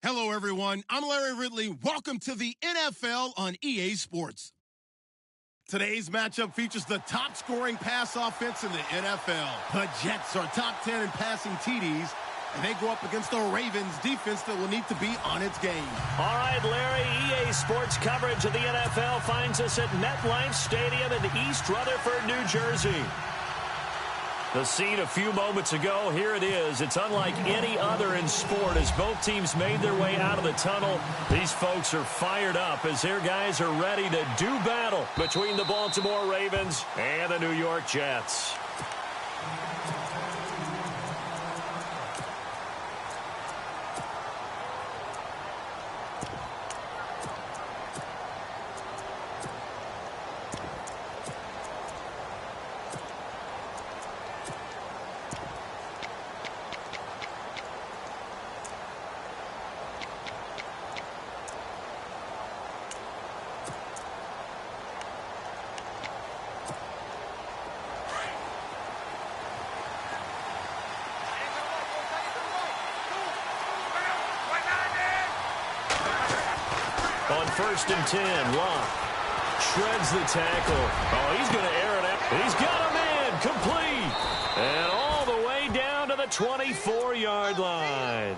Hello, everyone. I'm Larry Ridley. Welcome to the NFL on EA Sports. Today's matchup features the top-scoring pass offense in the NFL. The Jets are top 10 in passing TDs, and they go up against the Ravens defense that will need to be on its game. All right, Larry, EA Sports coverage of the NFL finds us at MetLife Stadium in East Rutherford, New Jersey. The scene a few moments ago, here it is. It's unlike any other in sport as both teams made their way out of the tunnel. These folks are fired up as their guys are ready to do battle between the Baltimore Ravens and the New York Jets. On 1st and 10, Locke shreds the tackle. Oh, he's going to air it out. He's got him in, complete. And all the way down to the 24-yard line.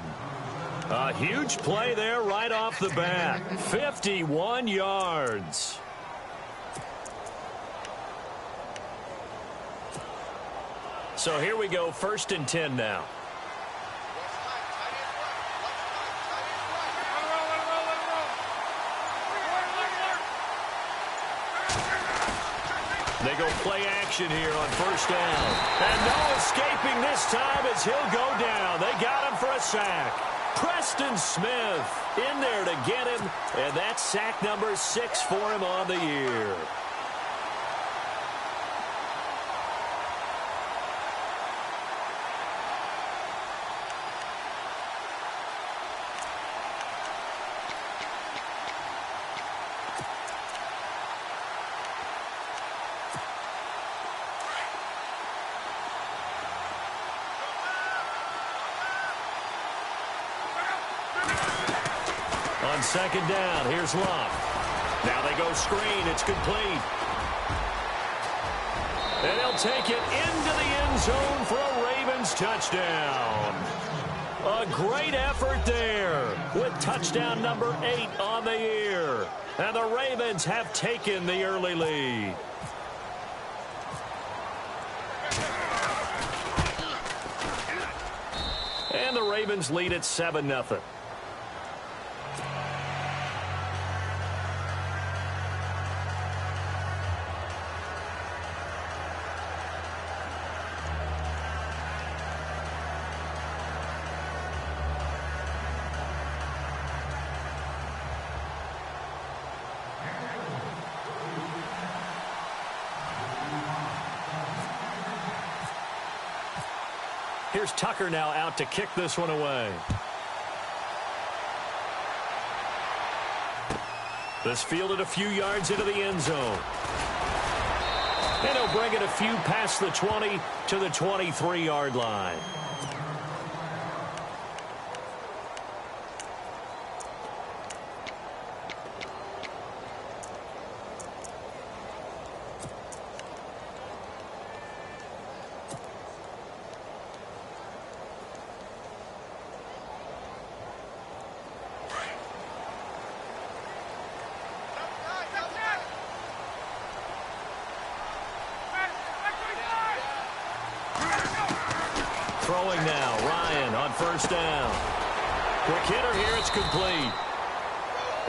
A huge play there right off the bat. 51 yards. So here we go, 1st and 10 now. They go play action here on 1st down. And no escaping this time as he'll go down. They got him for a sack. Preston Smith in there to get him. And that's sack number 6 for him on the year. On 2nd down, here's Locke. Now they go screen. It's complete. And he'll take it into the end zone for a Ravens touchdown. A great effort there with touchdown number 8 on the year. And the Ravens have taken the early lead. And the Ravens lead at 7-0. Here's Tucker now out to kick this one away. This fielded a few yards into the end zone. And he'll bring it a few past the 20 to the 23-yard line. Throwing now, Ryan on 1st down. Quick hitter here, it's complete.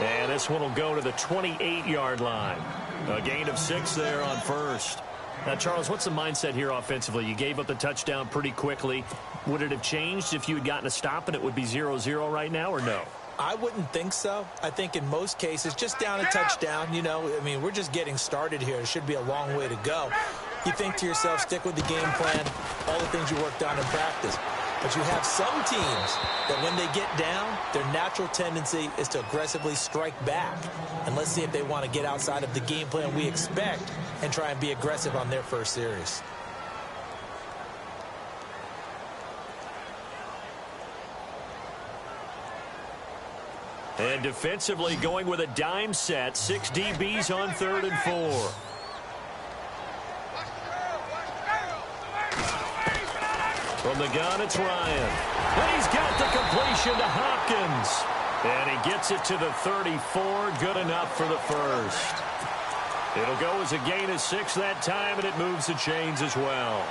And this one will go to the 28-yard line. A gain of 6 there on 1st. Now, Charles, what's the mindset here offensively? You gave up the touchdown pretty quickly. Would it have changed if you had gotten a stop and it would be 0-0 right now, or no? I wouldn't think so. I think in most cases, just down a touchdown, you know, I mean, we're just getting started here. It should be a long way to go. You think to yourself, stick with the game plan, all the things you worked on in practice. But you have some teams that when they get down, their natural tendency is to aggressively strike back. And let's see if they want to get outside of the game plan we expect and try and be aggressive on their first series. And defensively going with a dime set. 6 DBs on 3rd and 4. From the gun, it's Ryan. And he's got the completion to Hopkins. And he gets it to the 34. Good enough for the first. It'll go as a gain of 6 that time, and it moves the chains as well.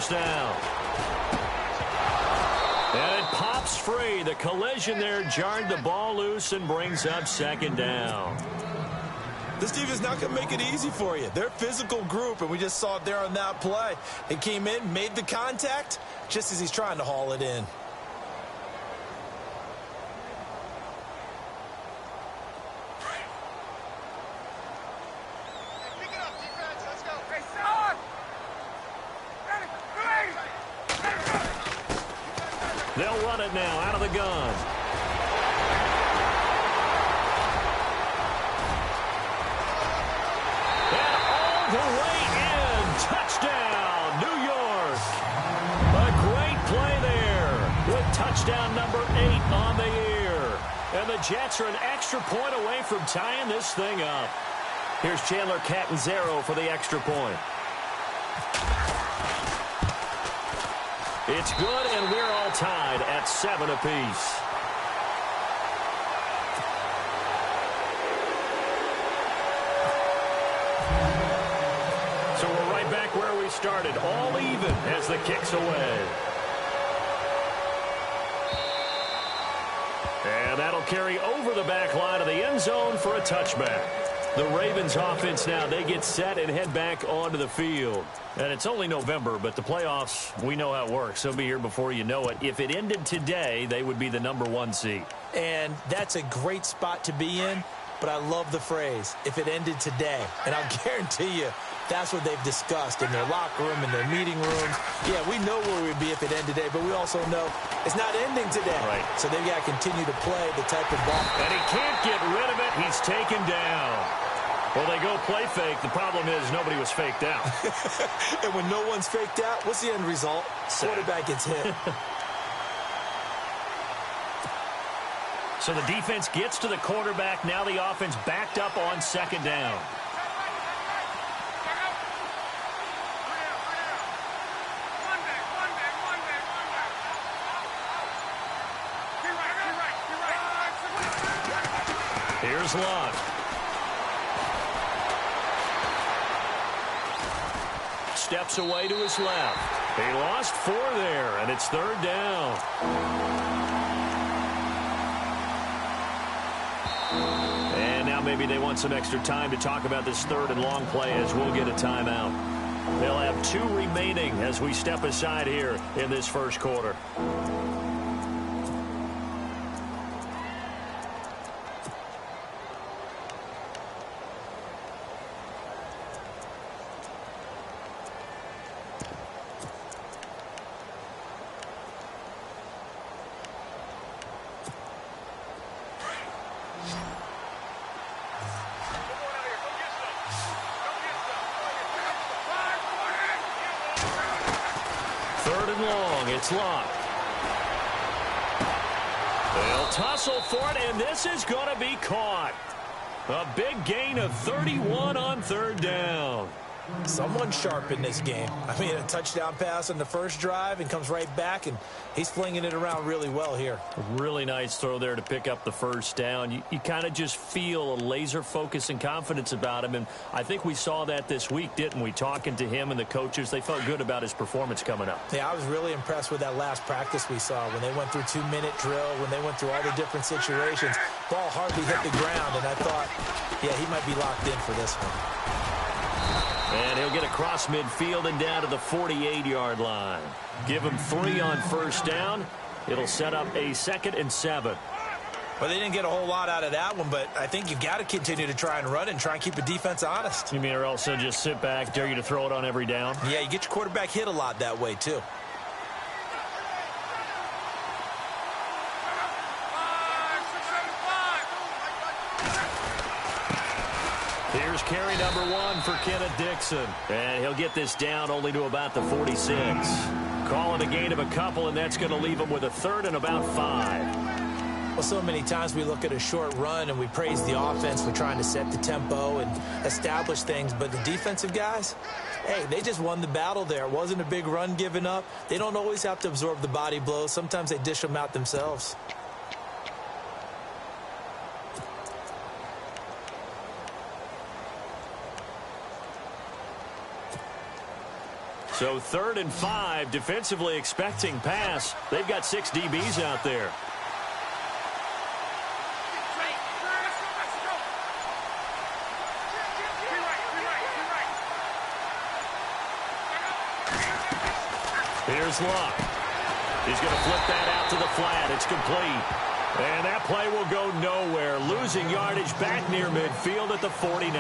Down. And it pops free. The collision there jarred the ball loose and brings up 2nd down. This team is not going to make it easy for you. They're a physical group, and we just saw it there on that play. It came in, made the contact, just as he's trying to haul it in. They'll run it now out of the gun. And all the way in. Touchdown, New York. A great play there with touchdown number 8 on the year. And the Jets are an extra point away from tying this thing up. Here's Chandler Catanzaro for the extra point. It's good, and we're all tied at 7 apiece. So we're right back where we started, all even as the kick's away. And that'll carry over the back line of the end zone for a touchback. The Ravens offense now, they get set and head back onto the field. And it's only November, but the playoffs, we know how it works. They'll be here before you know it. If it ended today, they would be the number 1 seed. And that's a great spot to be in, but I love the phrase, if it ended today. And I'll guarantee you, that's what they've discussed in their locker room, in their meeting rooms. Yeah, we know where we'd be if it ended today, but we also know it's not ending today. Right. So they've got to continue to play the type of ball. And he can't get rid of it. He's taken down. Well, they go play fake. The problem is nobody was faked out. And when no one's faked out, what's the end result? Quarterback gets hit. So the defense gets to the quarterback. Now the offense backed up on 2nd down. Here's Luck. Steps away to his left. He lost 4 there, and it's 3rd down. And now maybe they want some extra time to talk about this 3rd and long play as we'll get a timeout. They'll have 2 remaining as we step aside here in this first quarter. It's Luck. They'll tussle for it, and this is going to be caught. A big gain of 31 on 3rd down. Someone sharp in this game. I mean, a touchdown pass on the first drive and comes right back, and he's flinging it around really well here. A really nice throw there to pick up the first down. You kind of just feel a laser focus and confidence about him, and I think we saw that this week, didn't we? Talking to him and the coaches, they felt good about his performance coming up. Yeah, I was really impressed with that last practice we saw when they went through 2-minute drill, when they went through all the different situations. Ball hardly hit the ground, and I thought, yeah, he might be locked in for this one. And he'll get across midfield and down to the 48-yard line. Give him 3 on first down. It'll set up a 2nd and 7. Well, they didn't get a whole lot out of that one, but I think you've got to continue to try and run and try and keep the defense honest. You mean or also just sit back, dare you to throw it on every down? Yeah, you get your quarterback hit a lot that way, too. Here's carry number 1 for Kenneth Dixon. And he'll get this down only to about the 46. Calling a gain of a couple, and that's going to leave him with a third and about 5. Well, so many times we look at a short run and we praise the offense for trying to set the tempo and establish things, but the defensive guys, hey, they just won the battle there. It wasn't a big run given up. They don't always have to absorb the body blows. Sometimes they dish them out themselves. So 3rd and 5, defensively expecting pass. They've got 6 DBs out there. Here's Luck. He's going to flip that out to the flat. It's complete. And that play will go nowhere. Losing yardage back near midfield at the 49.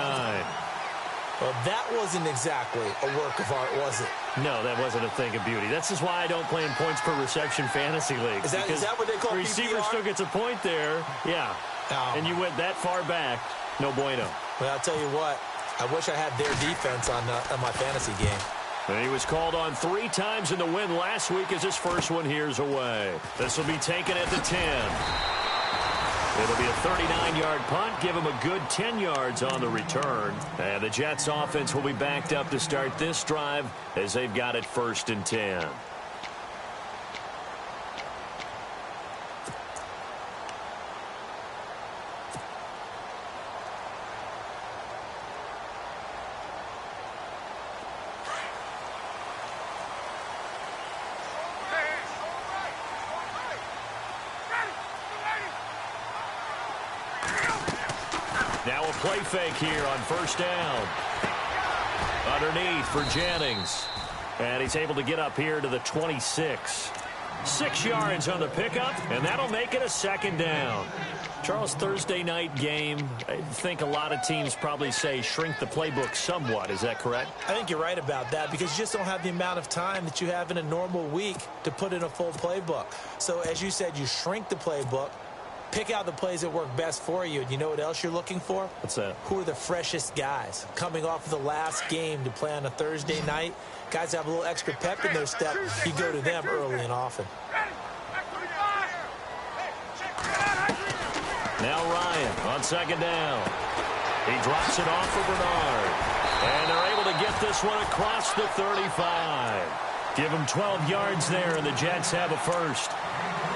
Well, that wasn't exactly a work of art, was it? No, that wasn't a thing of beauty. That's just why I don't play in points per reception fantasy leagues. Is that what they call receiver PPR? still gets a point there. Yeah. And you went that far back. No bueno. Well, I'll tell you what. I wish I had their defense on my fantasy game. And he was called on 3 times in the win last week as his first one here's away. This will be taken at the 10. It'll be a 39-yard punt. Give him a good 10 yards on the return. And the Jets offense will be backed up to start this drive as they've got it 1st and 10. Now a play fake here on 1st down. Underneath for Jennings. And he's able to get up here to the 26. 6 yards on the pickup, and that'll make it a 2nd down. Charles, Thursday night game, I think a lot of teams probably say shrink the playbook somewhat. Is that correct? I think you're right about that because you just don't have the amount of time that you have in a normal week to put in a full playbook. So as you said, you shrink the playbook. Pick out the plays that work best for you. And you know what else you're looking for? What's that? Who are the freshest guys? Coming off of the last game to play on a Thursday night, guys have a little extra pep in their step. You go to them early and often. Now Ryan on 2nd down. He drops it off for Bernard. And they're able to get this one across the 35. Give them 12 yards there, and the Jets have a first.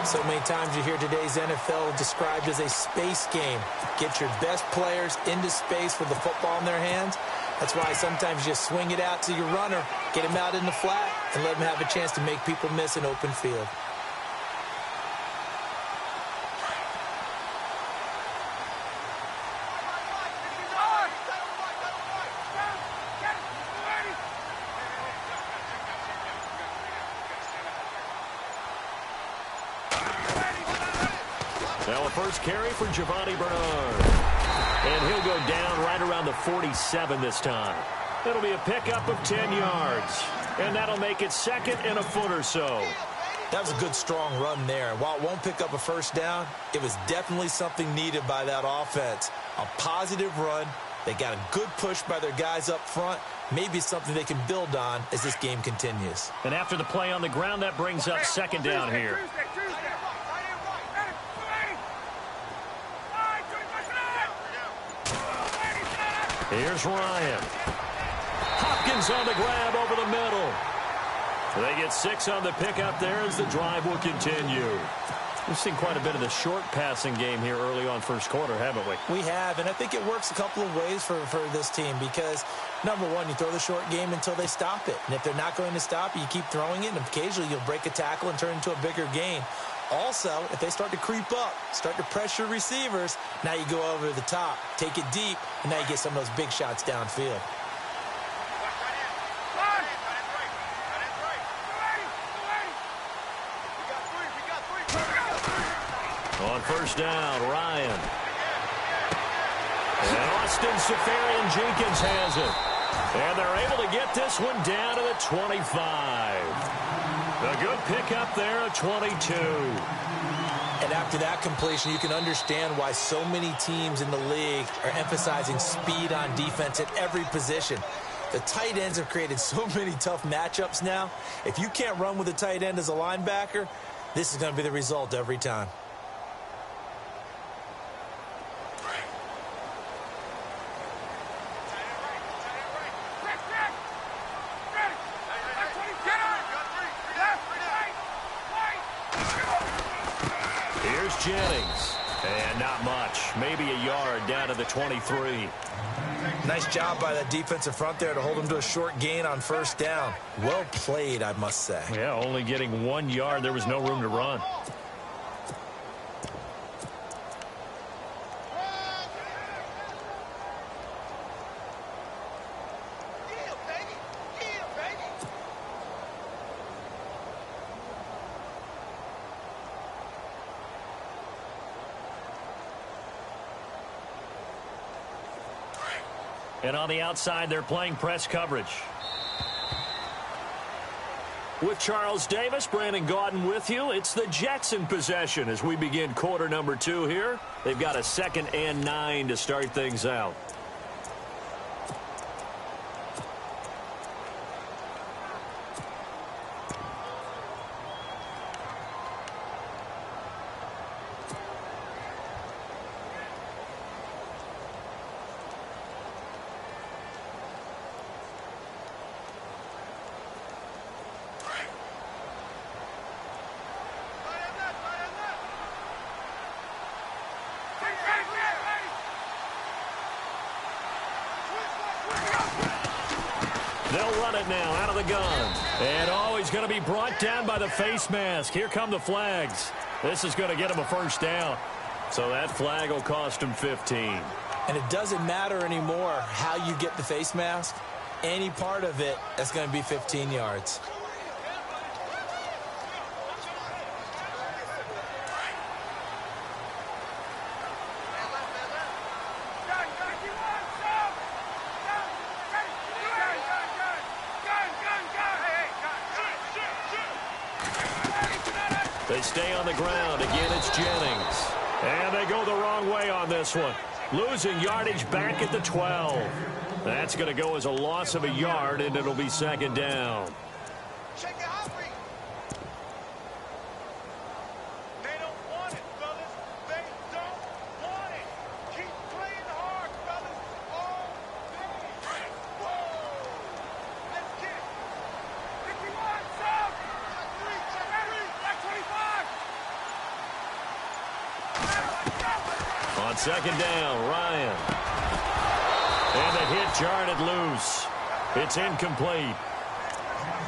So many times you hear today's NFL described as a space game. Get your best players into space with the football in their hands. That's why sometimes you just swing it out to your runner, get him out in the flat, and let him have a chance to make people miss an open field. Now a first carry for Giovanni Bernard. And he'll go down right around the 47 this time. It'll be a pickup of 10 yards. And that'll make it 2nd and a foot or so. That was a good, strong run there. While it won't pick up a first down, it was definitely something needed by that offense. A positive run. They got a good push by their guys up front. Maybe something they can build on as this game continues. And after the play on the ground, that brings up 2nd down here. Here's Ryan. Hopkins on the grab over the middle. They get 6 on the pickup there as the drive will continue. We've seen quite a bit of the short passing game here early on 1st quarter, haven't we? We have, and I think it works a couple of ways for this team because, number one, you throw the short game until they stop it. And if they're not going to stop it, you keep throwing it, and occasionally you'll break a tackle and turn it into a bigger gain. Also, if they start to creep up, start to pressure receivers, now you go over the top, take it deep, and now you get some of those big shots downfield. On first down, Ryan. And Austin Seferian-Jenkins has it. And they're able to get this one down to the 25. A good pickup there at 22. And after that completion, you can understand why so many teams in the league are emphasizing speed on defense at every position. The tight ends have created so many tough matchups now. If you can't run with a tight end as a linebacker, this is going to be the result every time. Jennings. And not much. Maybe a yard down to the 23. Nice job by the defensive front there to hold him to a short gain on first down. Well played, I must say. Yeah, only getting 1 yard. There was no room to run. And on the outside, they're playing press coverage. With Charles Davis, Brandon Gaudin with you. It's the Jets in possession as we begin quarter number 2 here. They've got a 2nd and 9 to start things out. They'll run it now out of the gun. And, oh, he's going to be brought down by the face mask. Here come the flags. This is going to get him a first down. So that flag will cost him 15. And it doesn't matter anymore how you get the face mask. Any part of it, that's going to be 15 yards. They stay on the ground. Again, it's Jennings. And they go the wrong way on this one. Losing yardage back at the 12. That's going to go as a loss of a yard, and it'll be 2nd down. They don't want it, fellas. They don't want it. Keep playing hard, fellas. All day. Whoa. Let's kick. 51, sub. Check 3, 25. On 2nd down, Ryan. And the hit jarred loose. It's incomplete.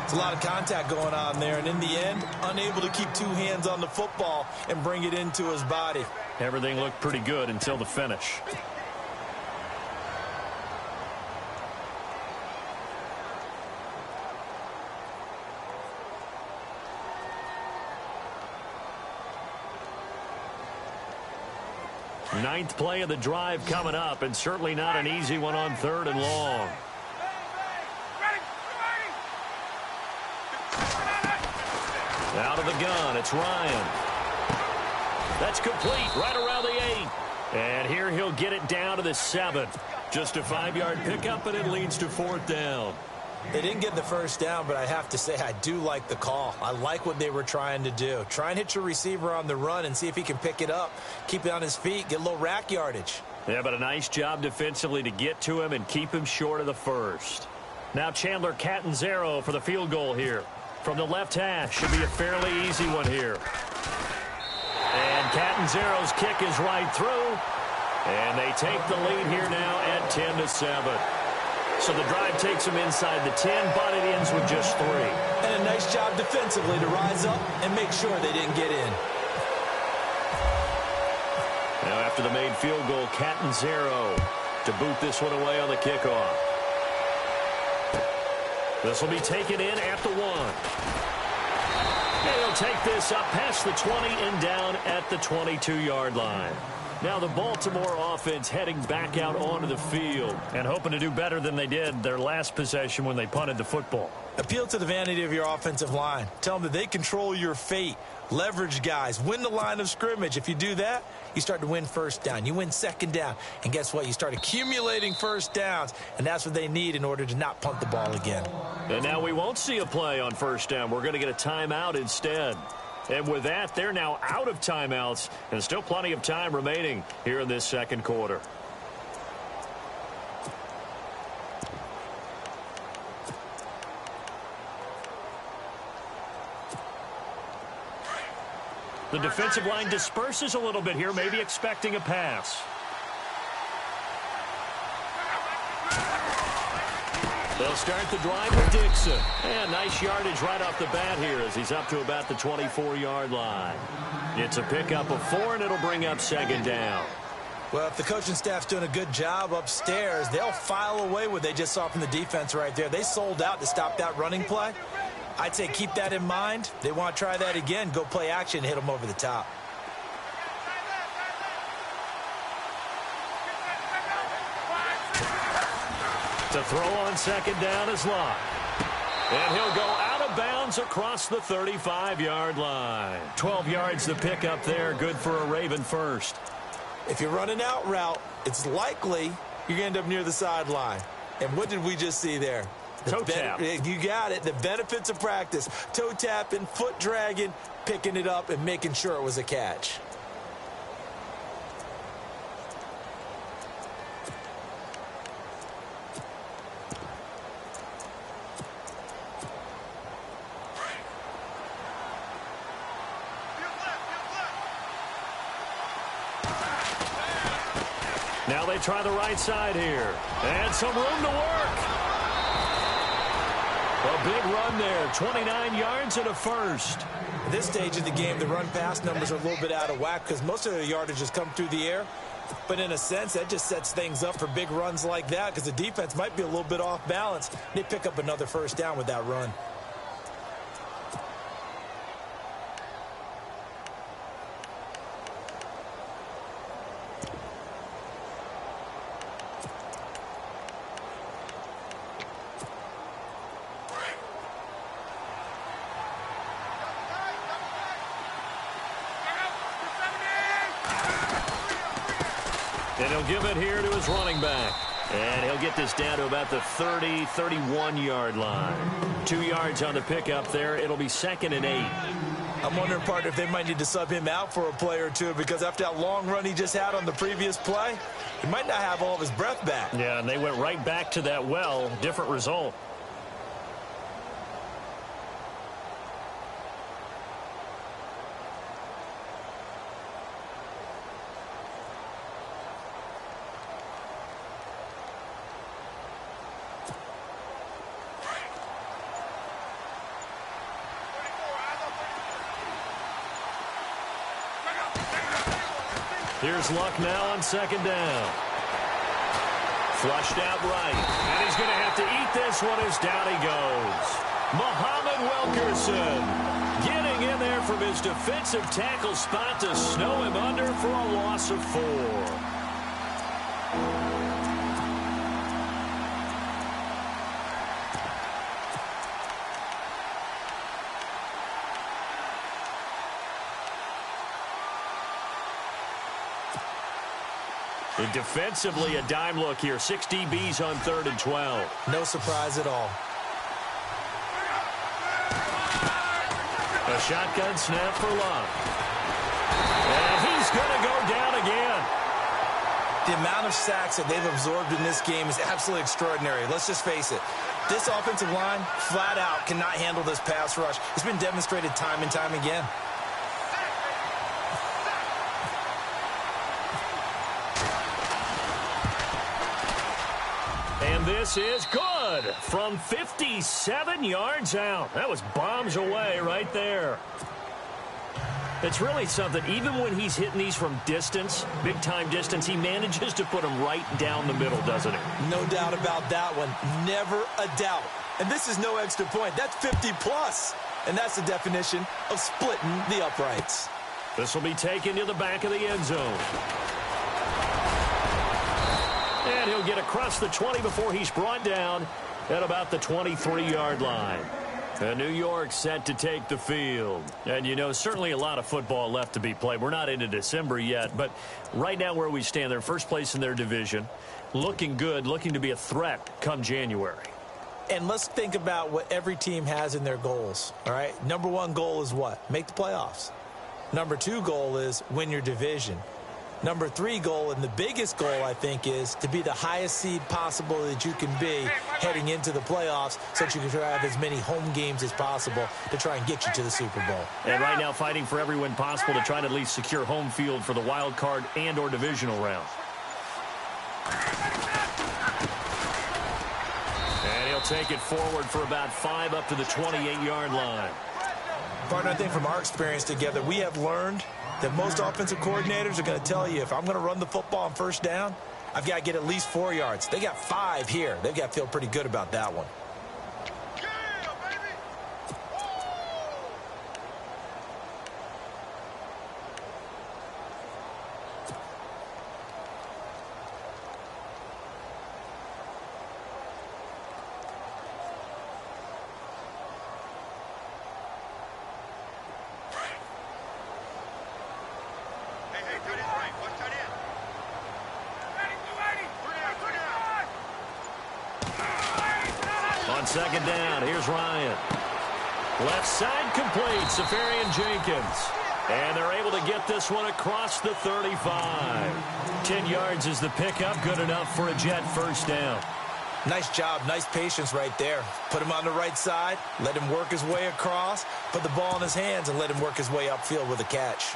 It's a lot of contact going on there, and in the end, unable to keep 2 hands on the football and bring it into his body. Everything looked pretty good until the finish. Ninth play of the drive coming up, and certainly not an easy one on 3rd and long. Out of the gun, it's Ryan. That's complete right around the 8. And here he'll get it down to the 7. Just a 5-yard pickup, and it leads to 4th down. They didn't get the first down, but I have to say I do like the call. I like what they were trying to do. Try and hit your receiver on the run and see if he can pick it up, keep it on his feet, get a little rack yardage. Yeah, but a nice job defensively to get to him and keep him short of the first. Now Chandler Catanzaro for the field goal here. From the left hash, should be a fairly easy one here. And Catanzaro's kick is right through. And they take the lead here now at 10-7. So the drive takes them inside the 10, but it ends with just 3. And a nice job defensively to rise up and make sure they didn't get in. Now after the made field goal, Catanzaro to boot this one away on the kickoff. This will be taken in at the 1. And he'll take this up past the 20 and down at the 22-yard line. Now the Baltimore offense heading back out onto the field and hoping to do better than they did their last possession when they punted the football. Appeal to the vanity of your offensive line. Tell them that they control your fate. Leverage guys. Win the line of scrimmage. If you do that, you start to win first down. You win second down. And guess what? You start accumulating first downs. And that's what they need in order to not punt the ball again. And now we won't see a play on first down. We're going to get a timeout instead. And with that, they're now out of timeouts. And still plenty of time remaining here in this second quarter. The defensive line disperses a little bit here, maybe expecting a pass. They'll start the drive with Dixon. And nice yardage right off the bat here as he's up to about the 24-yard line. It's a pickup of 4, and it'll bring up second down. Well, if the coaching staff's doing a good job upstairs, they'll file away what they just saw from the defense right there. They sold out to stop that running play. I'd say keep that in mind. They want to try that again. Go play action, hit them over the top. To throw on second down is Locke. And he'll go out of bounds across the 35-yard line. 12 yards to pick up there. Good for a Raven first. If you're running out route, it's likely you're going to end up near the sideline. And what did we just see there? Toe tap. You got it. The benefits of practice. Toe tapping, foot dragging, picking it up, and making sure it was a catch. Now they try the right side here. And some room to work. A big run there. 29 yards and a first. At this stage of the game, the run-pass numbers are a little bit out of whack because most of the yardage has come through the air. But in a sense, that just sets things up for big runs like that because the defense might be a little bit off balance. They pick up another first down with that run. And he'll give it here to his running back. And he'll get this down to about the 30, 31-yard line. 2 yards on the pickup there. It'll be 2nd and 8. I'm wondering, partner, if they might need to sub him out for a play or two because after that long run he just had on the previous play, he might not have all of his breath back. Yeah, and they went right back to that well. Different result. Here's Luck now on second down. Flushed out right. And he's going to have to eat this one as down he goes. Muhammad Wilkerson getting in there from his defensive tackle spot to snow him under for a loss of 4. Defensively, a dime look here. 6 DBs on 3rd and 12. No surprise at all. A shotgun snap for Love. And he's going to go down again. The amount of sacks that they've absorbed in this game is absolutely extraordinary. Let's just face it. This offensive line, flat out, cannot handle this pass rush. It's been demonstrated time and time again. And this is good from 57 yards out. That was bombs away right there. It's really something. Even when he's hitting these from distance, big-time distance, he manages to put them right down the middle, doesn't he? No doubt about that one. Never a doubt. And this is no extra point. That's 50-plus. And that's the definition of splitting the uprights. This will be taken to the back of the end zone. And he'll get across the 20 before he's brought down at about the 23-yard line. And New York set to take the field. And, you know, certainly a lot of football left to be played. We're not into December yet, but right now where we stand, they're first place in their division, looking good, looking to be a threat come January. And let's think about what every team has in their goals, all right? Number one goal is what? Make the playoffs. Number two goal is win your division. Number three goal, and the biggest goal, I think, is to be the highest seed possible that you can be heading into the playoffs so that you can have as many home games as possible to try and get you to the Super Bowl. And right now fighting for every win possible to try to at least secure home field for the wild card and or divisional round. And he'll take it forward for about 5 up to the 28-yard line. Partner, I think from our experience together, we have learned that most offensive coordinators are going to tell you, if I'm going to run the football on first down, I've got to get at least 4 yards. They got 5 here. They've got to feel pretty good about that one. On second down, here's Ryan. Left side complete, Safarian Jenkins. And they're able to get this one across the 35. 10 yards is the pickup, good enough for a Jet first down. Nice job, nice patience right there. Put him on the right side, let him work his way across, put the ball in his hands, and let him work his way upfield with a catch.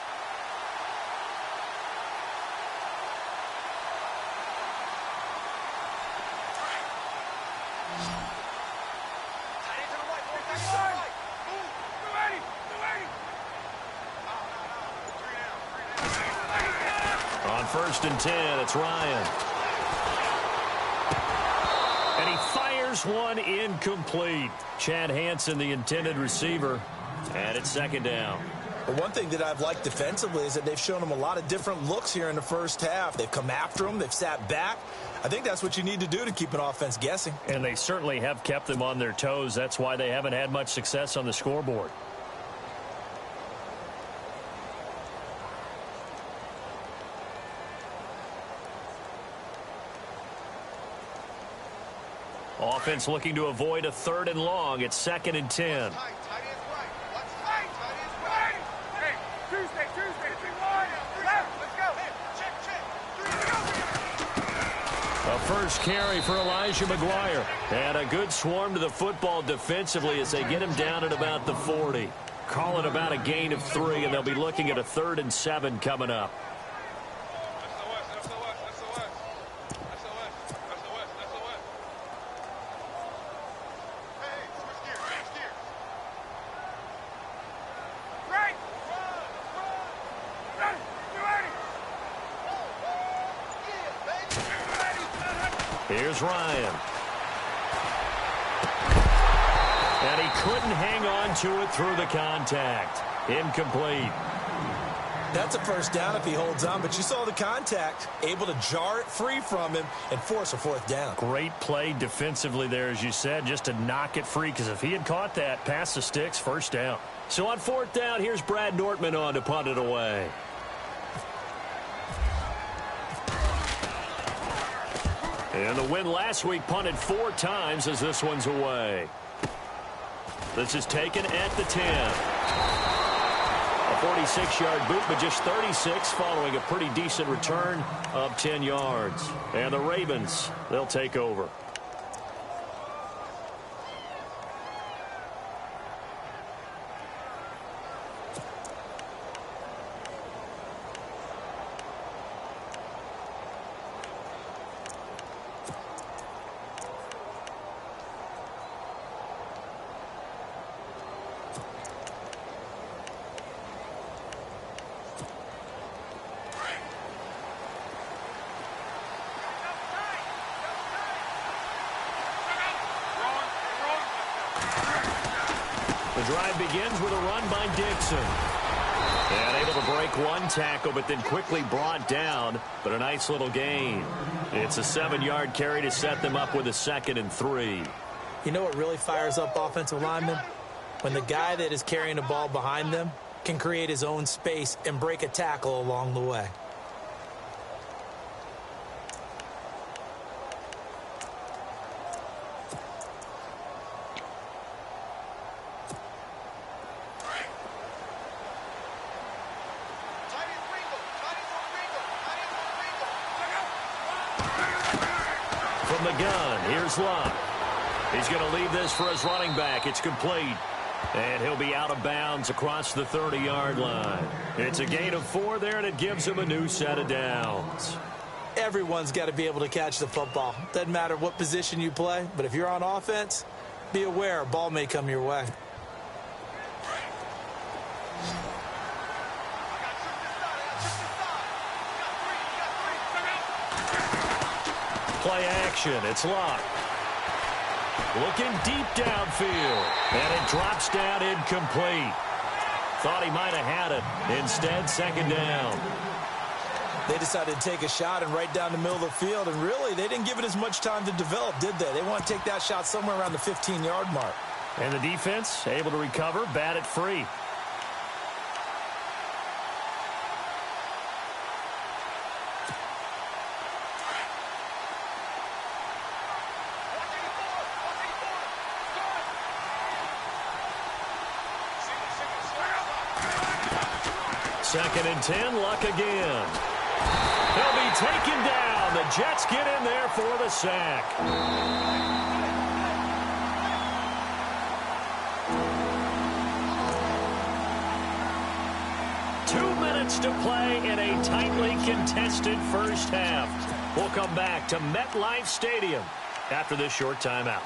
On 1st and 10, it's Ryan. And he fires one incomplete. Chad Hansen, the intended receiver. And it's second down. But one thing that I've liked defensively is that they've shown him a lot of different looks here in the first half. They've come after him. They've sat back. I think that's what you need to do to keep an offense guessing. And they certainly have kept them on their toes. That's why they haven't had much success on the scoreboard. Offense looking to avoid a 3rd and long. It's 2nd and 10. A first carry for Elijah McGuire. And a good swarm to the football defensively as they get him down at about the 40. Call it about a gain of 3, and they'll be looking at a 3rd and 7 coming up. Here's Ryan. And he couldn't hang on to it through the contact. Incomplete. That's a first down if he holds on, but you saw the contact. Able to jar it free from him and force a 4th down. Great play defensively there, as you said, just to knock it free, because if he had caught that, past the sticks, first down. So on 4th down, here's Brad Nortman on to punt it away. And the win last week punted 4 times as this one's away. This is taken at the 10. A 46-yard boot, but just 36 following a pretty decent return of 10 yards. And the Ravens, they'll take over. The drive begins with a run by Dixon. And able to break one tackle, but then quickly brought down. But a nice little gain. It's a 7-yard carry to set them up with a 2nd and 3. You know what really fires up offensive linemen? When the guy that is carrying the ball behind them can create his own space and break a tackle along the way. From the gun, here's Love. He's going to leave this for his running back. It's complete. And he'll be out of bounds across the 30-yard line. It's a gain of 4 there, and it gives him a new set of downs. Everyone's got to be able to catch the football. Doesn't matter what position you play, but if you're on offense, be aware a ball may come your way. Play action. It's Locke. Looking deep downfield. And it drops down incomplete. Thought he might have had it. Instead, 2nd down. They decided to take a shot and right down the middle of the field, and really, they didn't give it as much time to develop, did they? They want to take that shot somewhere around the 15-yard mark. And the defense able to recover, bat it free. Second and 10, Luck again. He'll be taken down. The Jets get in there for the sack. To play in a tightly contested first half. We'll come back to MetLife Stadium after this short timeout.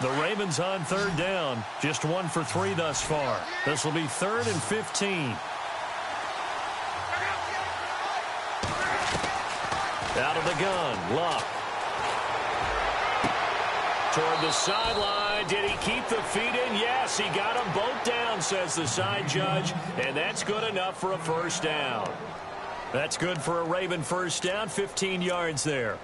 The Ravens on 3rd down. Just 1 for 3 thus far. This will be 3rd and 15. Out of the gun, Luck. Toward the sideline. Did he keep the feet in? Yes, he got them both down, says the side judge. And that's good enough for a first down. That's good for a Raven first down. 15 yards there.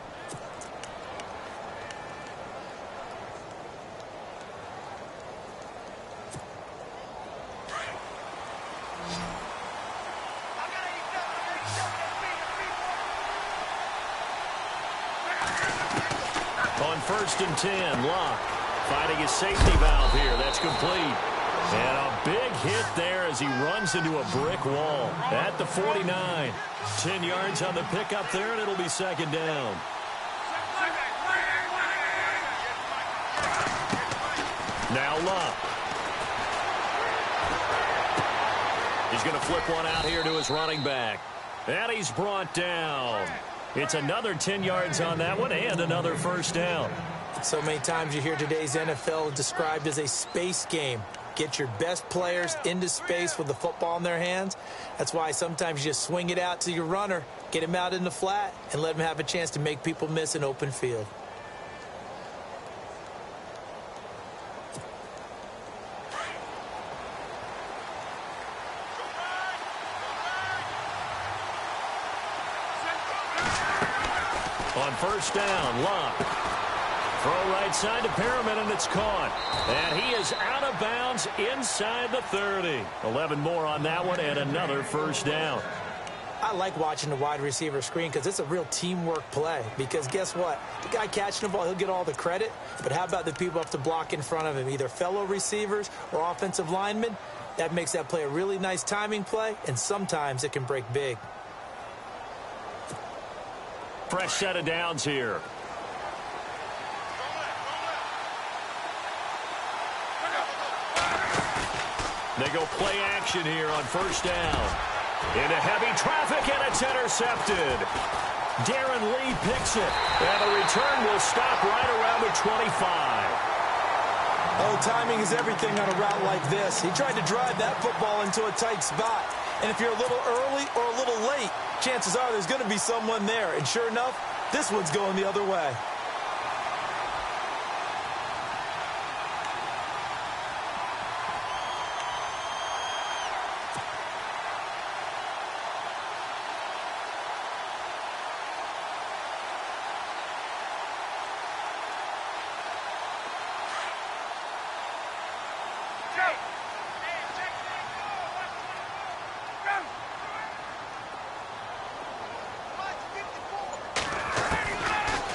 On 1st and 10, Locke finding his safety valve here. That's complete. And a big hit there as he runs into a brick wall at the 49. 10 yards on the pickup there, and it'll be 2nd down. Now Locke. He's going to flip one out here to his running back. And he's brought down. It's another 10 yards on that one and another first down. So many times you hear today's NFL described as a space game. Get your best players into space with the football in their hands. That's why sometimes you just swing it out to your runner, get him out in the flat, and let him have a chance to make people miss an open field. On 1st down, Locke. Throw right side to Perriman, and it's caught. And he is out of bounds inside the 30. 11 more on that one, and another first down. I like watching the wide receiver screen because it's a real teamwork play. Because guess what? The guy catching the ball, he'll get all the credit. But how about the people up to block in front of him, either fellow receivers or offensive linemen? That makes that play a really nice timing play, and sometimes it can break big. Fresh set of downs here. They go play action here on 1st down. Into heavy traffic, and it's intercepted. Darren Lee picks it, and the return will stop right around the 25. Oh, timing is everything on a route like this. He tried to drive that football into a tight spot. And if you're a little early or a little late, chances are there's going to be someone there. And sure enough, this one's going the other way.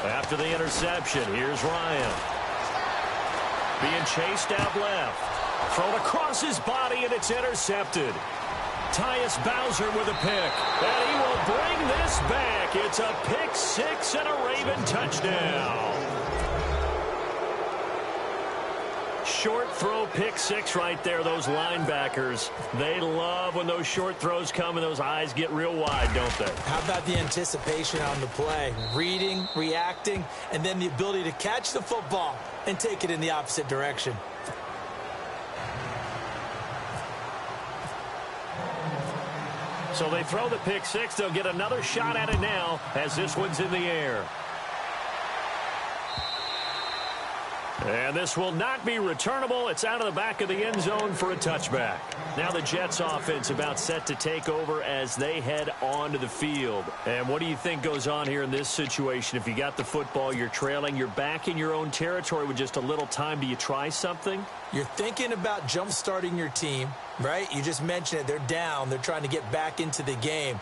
After the interception, here's Ryan. Being chased out left. Thrown across his body, and it's intercepted. Tyus Bowser with a pick. And he will bring this back. It's a pick six and a Raven touchdown. Short throw pick six right there. Those linebackers, they love when those short throws come and those eyes get real wide, don't they? How about the anticipation on the play? Reading, reacting, and then the ability to catch the football and take it in the opposite direction. So they throw the pick six. They'll get another shot at it now as this one's in the air. And this will not be returnable. It's out of the back of the end zone for a touchback. Now the Jets offense about set to take over as they head onto the field. And what do you think goes on here in this situation? If you got the football, you're trailing, you're back in your own territory with just a little time. Do you try something? You're thinking about jump-starting your team, right? You just mentioned it. They're down. They're trying to get back into the game.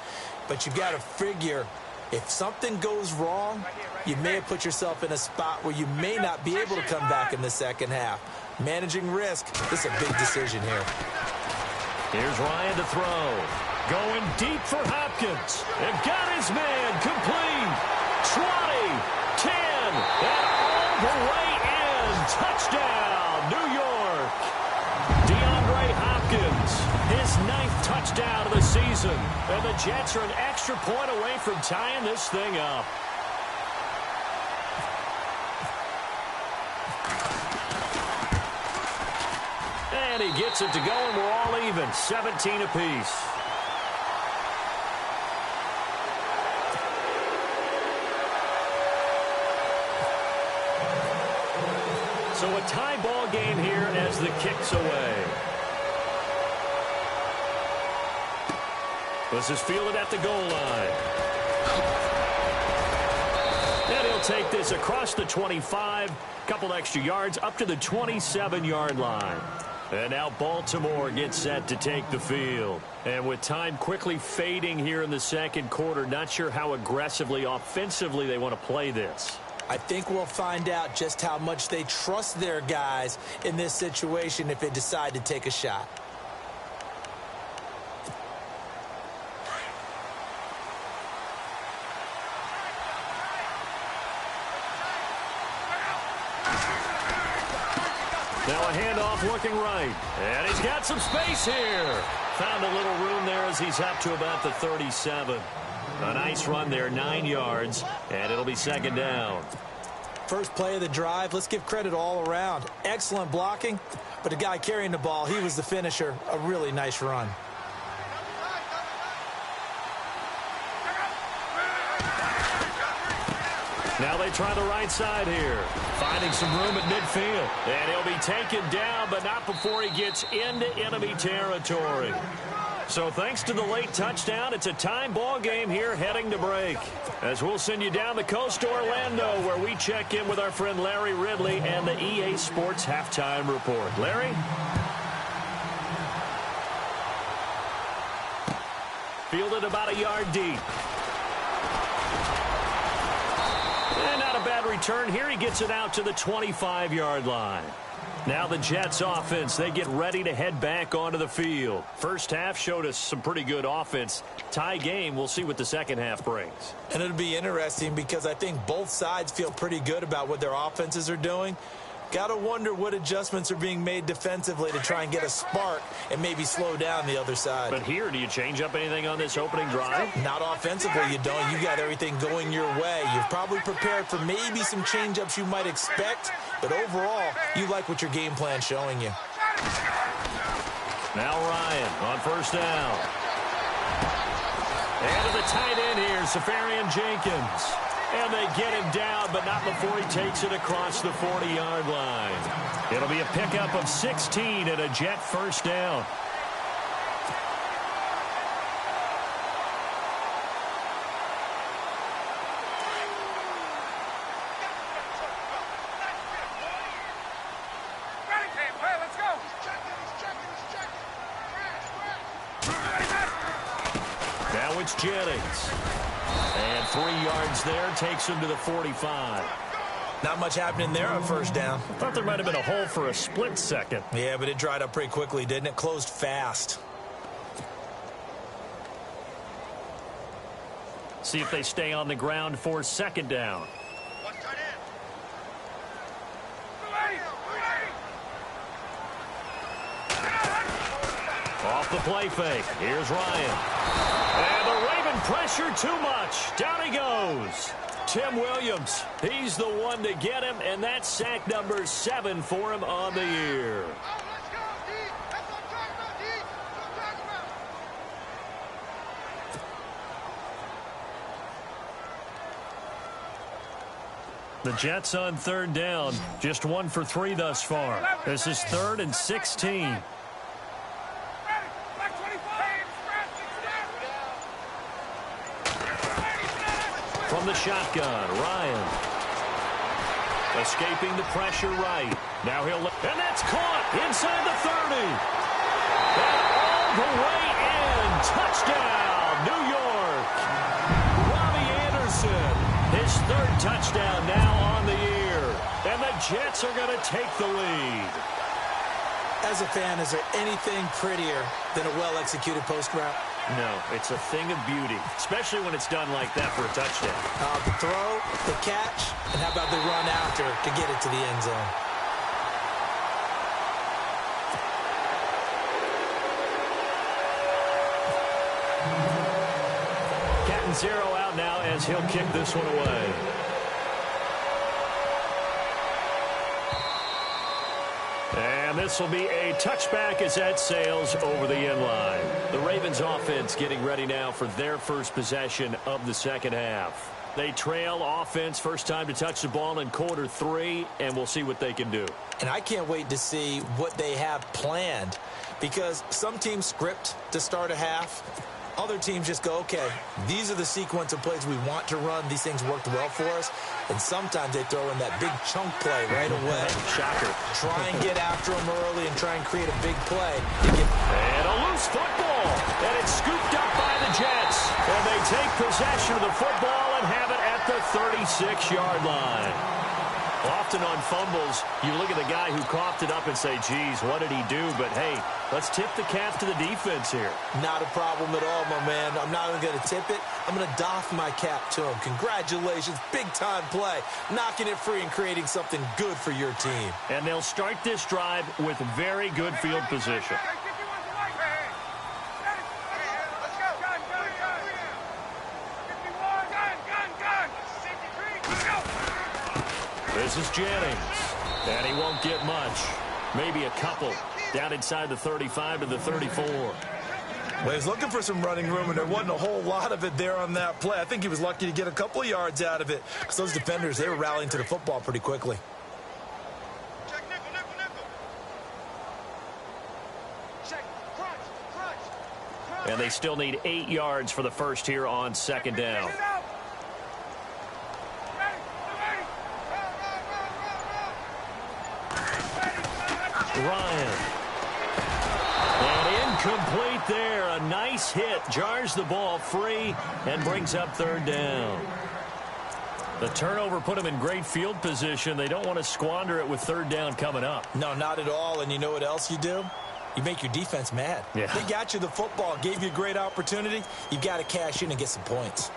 But you've got to figure, if something goes wrong, you may have put yourself in a spot where you may not be able to come back in the second half. Managing risk is a big decision here. Here's Ryan to throw. Going deep for Hopkins. And got his man complete. 20, 10, and all the way in. Touchdown, New York. DeAndre Hopkins, his 9th touchdown of the season. And the Jets are an extra point away from tying this thing up. And he gets it to go, and we're all even, 17 apiece. So a tie ball game here as the kick's away. This is fielded at the goal line. And he'll take this across the 25, couple extra yards up to the 27-yard line. And now Baltimore gets set to take the field. And with time quickly fading here in the second quarter, not sure how aggressively, offensively they want to play this. I think we'll find out just how much they trust their guys in this situation if they decide to take a shot. Now a handoff looking right. And he's got some space here. Found a little room there as he's up to about the 37. A nice run there, 9 yards, and it'll be second down. First play of the drive, let's give credit all around. Excellent blocking, but the guy carrying the ball, he was the finisher. A really nice run. Now they try the right side here. Finding some room at midfield. And he'll be taken down, but not before he gets into enemy territory. So thanks to the late touchdown, it's a time ball game here heading to break. As we'll send you down the coast to Orlando, where we check in with our friend Larry Ridley and the EA Sports Halftime Report. Larry? Fielded about a yard deep. And not a bad return here. He gets it out to the 25-yard line. Now the Jets offense, they get ready to head back onto the field. First half showed us some pretty good offense. Tie game, we'll see what the second half brings. And it'll be interesting because I think both sides feel pretty good about what their offenses are doing. Got to wonder what adjustments are being made defensively to try and get a spark and maybe slow down the other side. But here, do you change up anything on this opening drive? Not offensively, you don't. You got everything going your way. You've probably prepared for maybe some change-ups you might expect, but overall, you like what your game plan's showing you. Now Ryan on first down. And to the tight end here, Safarian Jenkins. And they get him down, but not before he takes it across the 40-yard line. It'll be a pickup of 16 and a Jet first down. Now it's Jennings. And 3 yards there takes him to the 45. Not much happening there on first down. Thought there might have been a hole for a split second. Yeah, but it dried up pretty quickly, didn't it? Closed fast. See if they stay on the ground for second down. Off the play fake. Here's Ryan. And the Raven pressure too much. Down he goes. Tim Williams, he's the one to get him, and that's sack number 7 for him on the year. The Jets on third down, just 1 for 3 thus far. This is 3rd and 16. From the shotgun, Ryan. Escaping the pressure right. Now he'll look. And that's caught inside the 30. And all the way in. Touchdown, New York. Robbie Anderson. His 3rd touchdown now on the year. And the Jets are going to take the lead. As a fan, is there anything prettier than a well-executed post route? No, it's a thing of beauty, especially when it's done like that for a touchdown. The throw, the catch, and how about the run after to get it to the end zone? Captain Zero out now as he'll kick this one away. And this will be a touchback as that sails over the end line. The Ravens offense getting ready now for their first possession of the second half. They trail offense, first time to touch the ball in quarter 3, and we'll see what they can do. And I can't wait to see what they have planned, because some teams script to start a half. Other teams just go, okay, these are the sequence of plays we want to run. These things worked well for us. And sometimes they throw in that big chunk play right away. Shocker. Try and get after them early and try and create a big play. And a loose football. And it's scooped up by the Jets. And they take possession of the football and have it at the 36-yard line. Often on fumbles, you look at the guy who coughed it up and say, geez, what did he do? But, hey, let's tip the cap to the defense here. Not a problem at all, my man. I'm not even going to tip it. I'm going to doff my cap to him. Congratulations. Big-time play. Knocking it free and creating something good for your team. And they'll start this drive with very good field position. This is Jennings, and he won't get much. Maybe a couple down inside the 35 to the 34. Well, he's looking for some running room, and there wasn't a whole lot of it there on that play. I think he was lucky to get a couple of yards out of it, because those defenders, they were rallying to the football pretty quickly. Check nickel, nickel, nickel. Check crunch. And they still need 8 yards for the first here on second down. Ryan. And incomplete there. A nice hit. Jars the ball free and brings up third down. The turnover put them in great field position. They don't want to squander it with third down coming up. No, not at all. And you know what else you do? You make your defense mad. Yeah. They got you the football, gave you a great opportunity. You've got to cash in and get some points.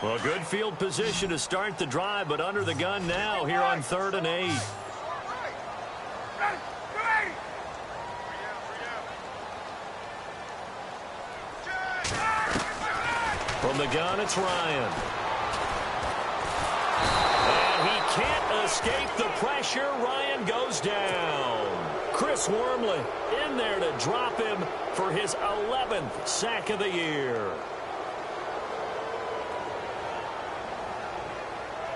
Well, good field position to start the drive, but under the gun now here on 3rd and 8. From the gun, it's Ryan. And he can't escape the pressure. Ryan goes down. Chris Wormley in there to drop him for his 11th sack of the year.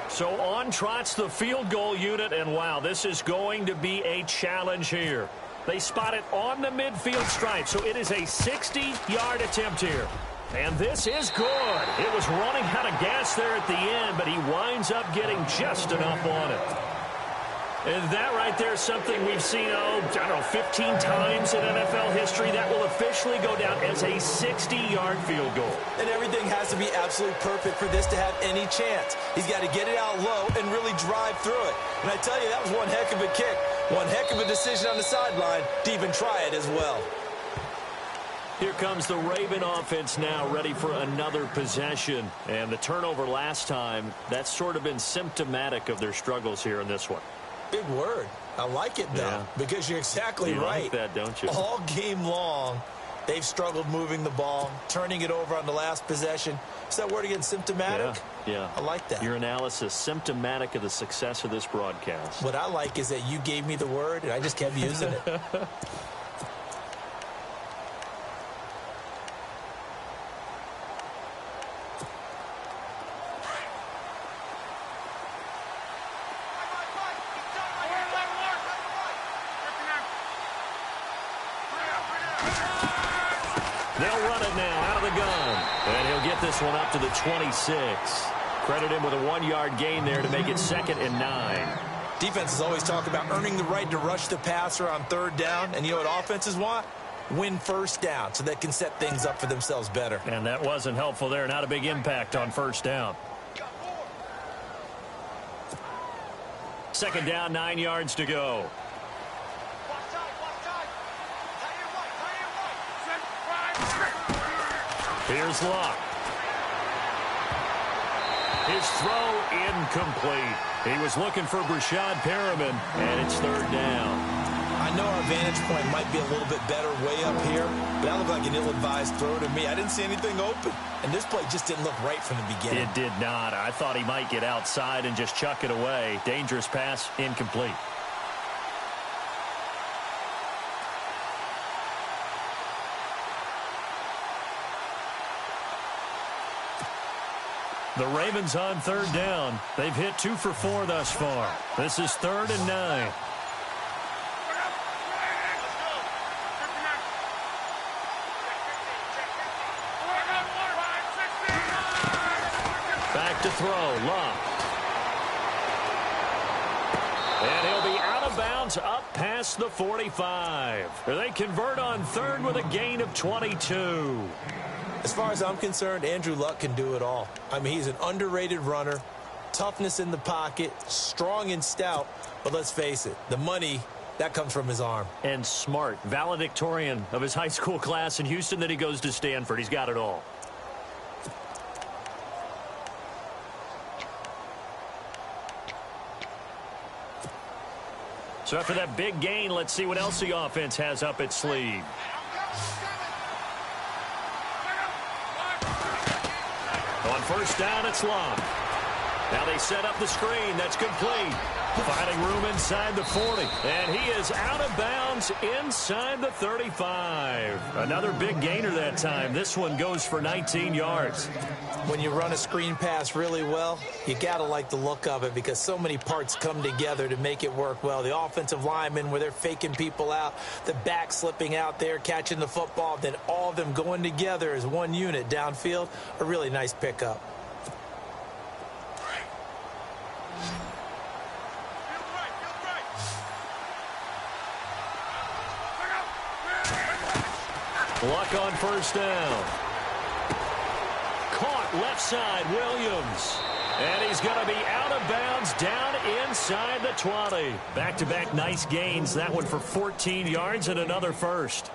So on trots the field goal unit, and wow, this is going to be a challenge here. They spot it on the midfield stripe, so it is a 60-yard attempt here. And this is good. It was running out of gas there at the end, but he winds up getting just enough on it. And that right there is something we've seen, I don't know, 15 times in NFL history. That will officially go down as a 60-yard field goal. And everything has to be absolutely perfect for this to have any chance. He's got to get it out low and really drive through it. And I tell you, that was one heck of a kick. One heck of a decision on the sideline to even try it as well. Here comes the Raven offense now, ready for another possession. And the turnover last time, that's sort of been symptomatic of their struggles here in this one. Big word. I like it, though, because you're exactly right. You like that, don't you? All game long, they've struggled moving the ball, turning it over on the last possession. Is that word again, symptomatic? Yeah. I like that. Your analysis, symptomatic of the success of this broadcast. What I like is that you gave me the word, and I just kept using it. They'll run it now out of the gun. And he'll get this one up to the 26. Credit him with a 1-yard gain there to make it 2nd and 9. Defenses always talk about earning the right to rush the passer on 3rd down. And you know what offenses want? Win 1st down so they can set things up for themselves better. And that wasn't helpful there. Not a big impact on 1st down. 2nd down, 9 yards to go. Here's Luck. His throw incomplete. He was looking for Brashad Perriman, and it's 3rd down. I know our vantage point might be a little bit better way up here, but that looked like an ill-advised throw to me. I didn't see anything open, and this play just didn't look right from the beginning. It did not. I thought he might get outside and just chuck it away. Dangerous pass, incomplete. The Ravens on 3rd down. They've hit 2 for 4 thus far. This is 3rd and 9. Back to throw, Luck. And he'll be out of bounds up past the 45. They convert on 3rd with a gain of 22. As far as I'm concerned, Andrew Luck can do it all. I mean, he's an underrated runner, toughness in the pocket, strong and stout, but let's face it, the money, that comes from his arm. And smart, valedictorian of his high school class in Houston, then he goes to Stanford. He's got it all. So after that big gain, let's see what else the offense has up its sleeve. On 1st down, it's Long. Now they set up the screen. That's complete. Finding room inside the 40. And he is out of bounds inside the 35. Another big gainer that time. This one goes for 19 yards. When you run a screen pass really well, you got to like the look of it because so many parts come together to make it work well. The offensive linemen where they're faking people out, the back slipping out there, catching the football, then all of them going together as one unit downfield. A really nice pickup. Luck on 1st down. Caught left side, Williams. And he's going to be out of bounds down inside the 20. Back-to-back nice gains. That one for 14 yards and another 1st.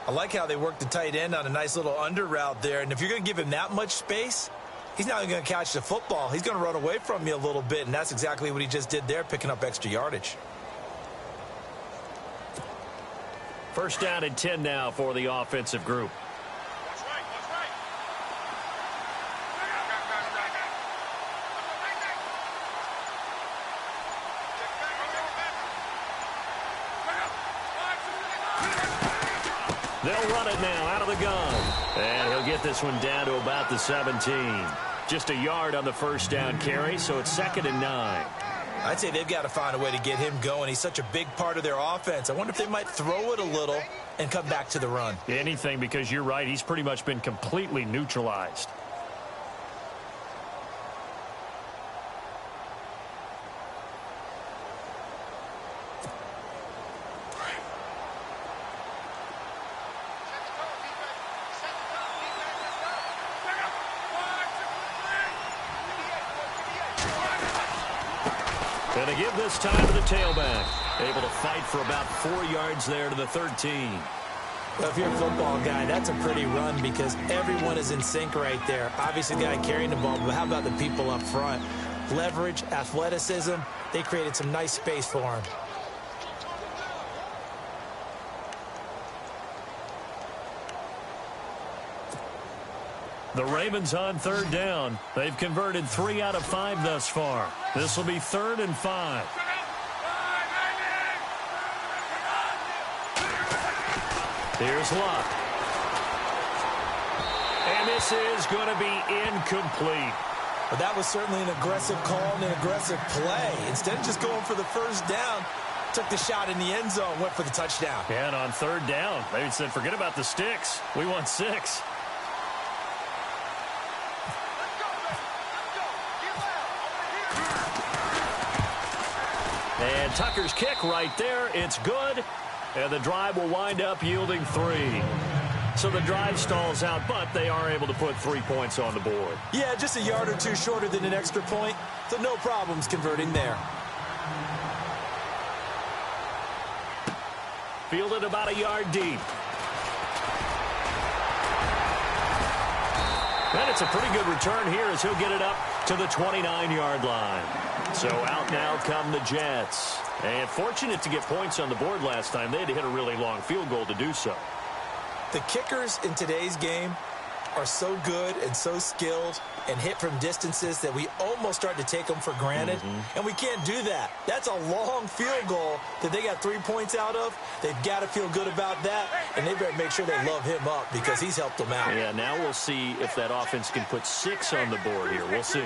I like how they worked the tight end on a nice little under route there. And if you're going to give him that much space, He's not going to catch the football. He's going to run away from you a little bit, and that's exactly what he just did there, picking up extra yardage. First down and 10 now for the offensive group. That's right. That's right. They'll run it now out of the gun. And he'll get this one down to about the 17. Just a yard on the first down carry, so it's 2nd and 9. I'd say they've got to find a way to get him going. He's such a big part of their offense. I wonder if they might throw it a little and come back to the run. Anything, because you're right. He's pretty much been completely neutralized. And they give this time to the tailback. Able to fight for about 4 yards there to the 13. Well, if you're a football guy, that's a pretty run because everyone is in sync right there. Obviously, the guy carrying the ball, but how about the people up front? Leverage, athleticism, they created some nice space for him. The Ravens on 3rd down. They've converted 3 out of 5 thus far. This will be 3rd and 5. Here's Luck. And this is going to be incomplete. But that was certainly an aggressive call and an aggressive play. Instead of just going for the first down, took the shot in the end zone, went for the touchdown. And on 3rd down, they said, forget about the sticks. We want 6. And Tucker's kick right there. It's good. And the drive will wind up yielding 3. So the drive stalls out, but they are able to put 3 points on the board. Yeah, just a yard or two shorter than an extra point. So no problems converting there. Fielded about a yard deep. And it's a pretty good return here as he'll get it up to the 29-yard line. So out now come the Jets. And fortunate to get points on the board last time. They had to hit a really long field goal to do so. The kickers in today's game are so good and so skilled and hit from distances that we almost start to take them for granted. And we can't do that. That's a long field goal that they got 3 points out of. They've got to feel good about that, and they better make sure they love him up because he's helped them out. Yeah, now we'll see if that offense can put 6 on the board here. We'll see.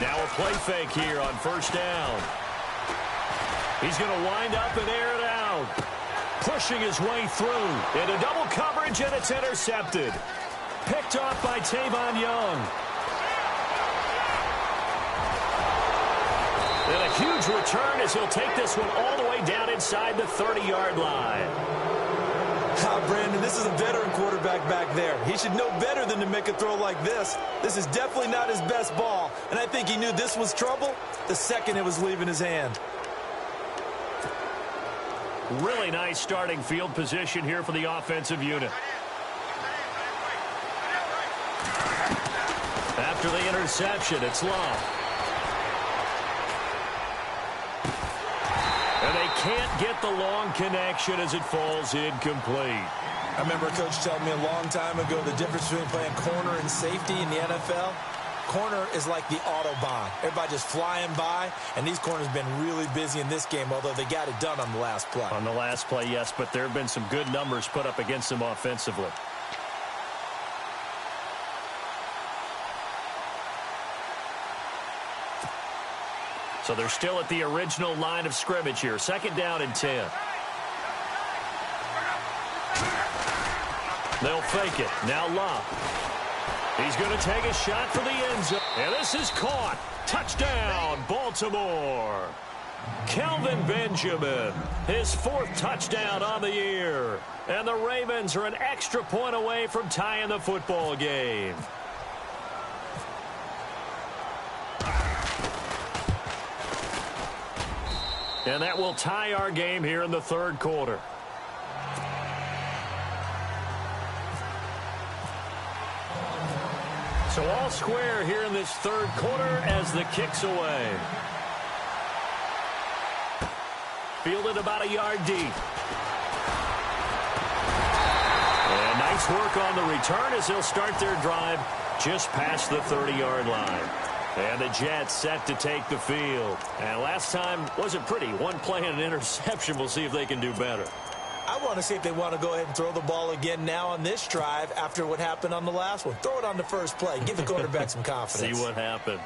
Now a play fake here on first down. He's going to wind up and air it out. Pushing his way through into double coverage, and it's intercepted. Picked off by Tavon Young. And a huge return as he'll take this one all the way down inside the 30-yard line. Brandon, this is a veteran quarterback back there. He should know better than to make a throw like this. This is definitely not his best ball, and I think he knew this was trouble the second it was leaving his hand. Really nice starting field position here for the offensive unit. After the interception, it's Love. And they can't get the long connection as it falls incomplete. I remember a coach telling me a long time ago the difference between playing corner and safety in the NFL. Corner is like the Autobahn. Everybody just flying by, and these corners have been really busy in this game, although they got it done on the last play. On the last play, yes, but there have been some good numbers put up against them offensively. So they're still at the original line of scrimmage here. 2nd down and 10. They'll fake it. Now Love. He's going to take a shot for the end zone. And this is caught. Touchdown, Baltimore. Kelvin Benjamin, his 4th touchdown on the year. And the Ravens are an extra point away from tying the football game. And that will tie our game here in the 3rd quarter. So all square here in this third quarter as the kick's away. Fielded about a yard deep. And nice work on the return as they'll start their drive just past the 30-yard line. And the Jets set to take the field. And last time wasn't pretty. One play and an interception. We'll see if they can do better. I want to see if they want to go ahead and throw the ball again now on this drive after what happened on the last one. Throw it on the first play. Give the quarterback some confidence. See what happens.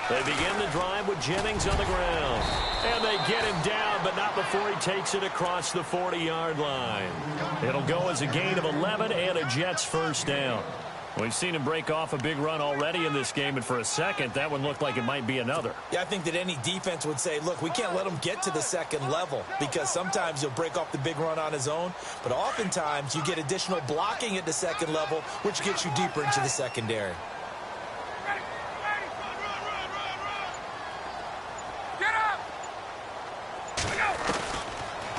They begin the drive with Jennings on the ground. And they get him down, but not before he takes it across the 40-yard line. It'll go as a gain of 11 and a Jets first down. We've seen him break off a big run already in this game, and for a second, that one looked like it might be another. Yeah, I think that any defense would say, look, we can't let him get to the second level because sometimes he'll break off the big run on his own, but oftentimes you get additional blocking at the second level, which gets you deeper into the secondary.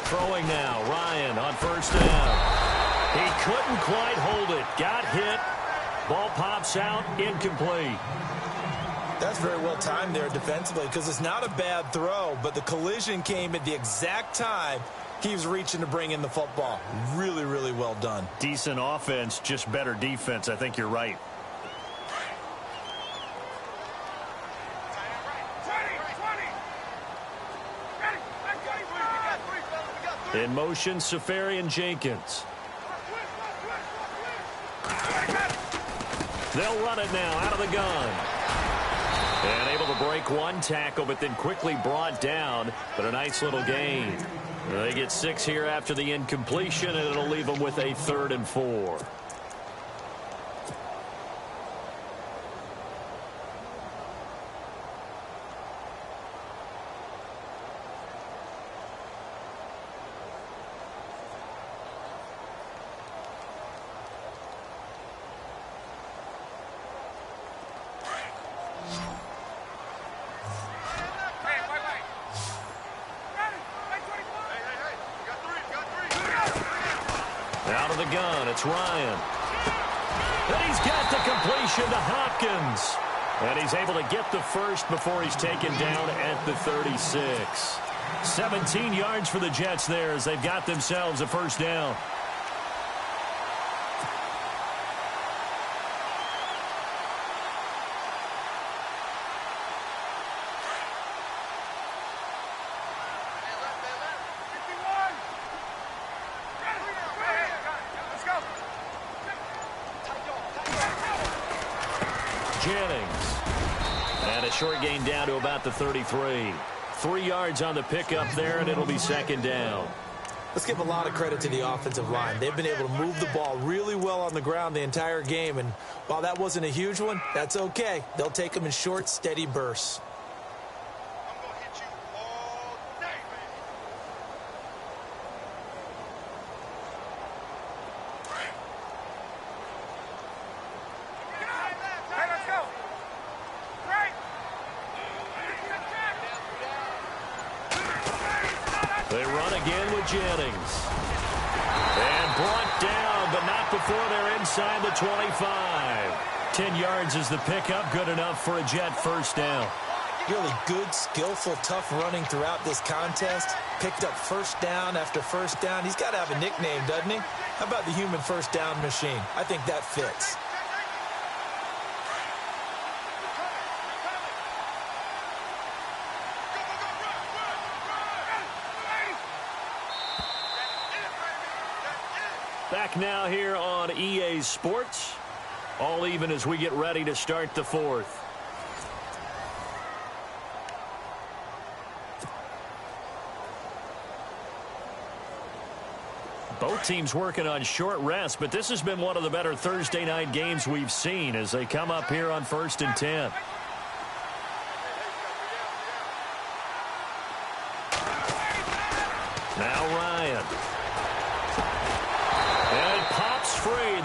Throwing now, Ryan on first down. He couldn't quite hold it. Got hit. Ball pops out, incomplete. That's very well timed there defensively because it's not a bad throw, but the collision came at the exact time he was reaching to bring in the football. Really, really well done. Decent offense, just better defense. I think you're right. In motion, Safarian Jenkins. They'll run it now out of the gun. And able to break one tackle, but then quickly brought down. But a nice little gain. They get 6 here after the incompletion, and it'll leave them with a 3rd and 4. Out of the gun, it's Ryan. And he's got the completion to Hopkins. And he's able to get the first before he's taken down at the 36. 17 yards for the Jets there as they've got themselves a first down. Jennings. And a short gain down to about the 33. 3 yards on the pickup there, and it'll be second down. Let's give a lot of credit to the offensive line. They've been able to move the ball really well on the ground the entire game, and while that wasn't a huge one, that's okay. They'll take them in short, steady bursts. They run again with Jennings. And brought down, but not before they're inside the 25. 10 yards is the pickup, good enough for a Jet first down. Really good, skillful, tough running throughout this contest. Picked up first down after first down. He's got to have a nickname, doesn't he? How about the human first down machine? I think that fits. Back now here on EA Sports. All even as we get ready to start the fourth. Both teams working on short rest, but this has been one of the better Thursday night games we've seen as they come up here on 1st and 10. Now Ryan.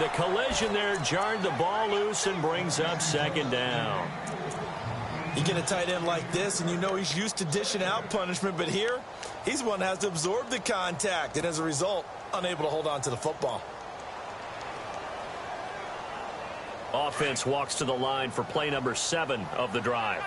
the collision there jarred the ball loose and brings up second down. You get a tight end like this, and you know he's used to dishing out punishment, but here, he's one that has to absorb the contact, and as a result, unable to hold on to the football. Offense walks to the line for play number 7 of the drive.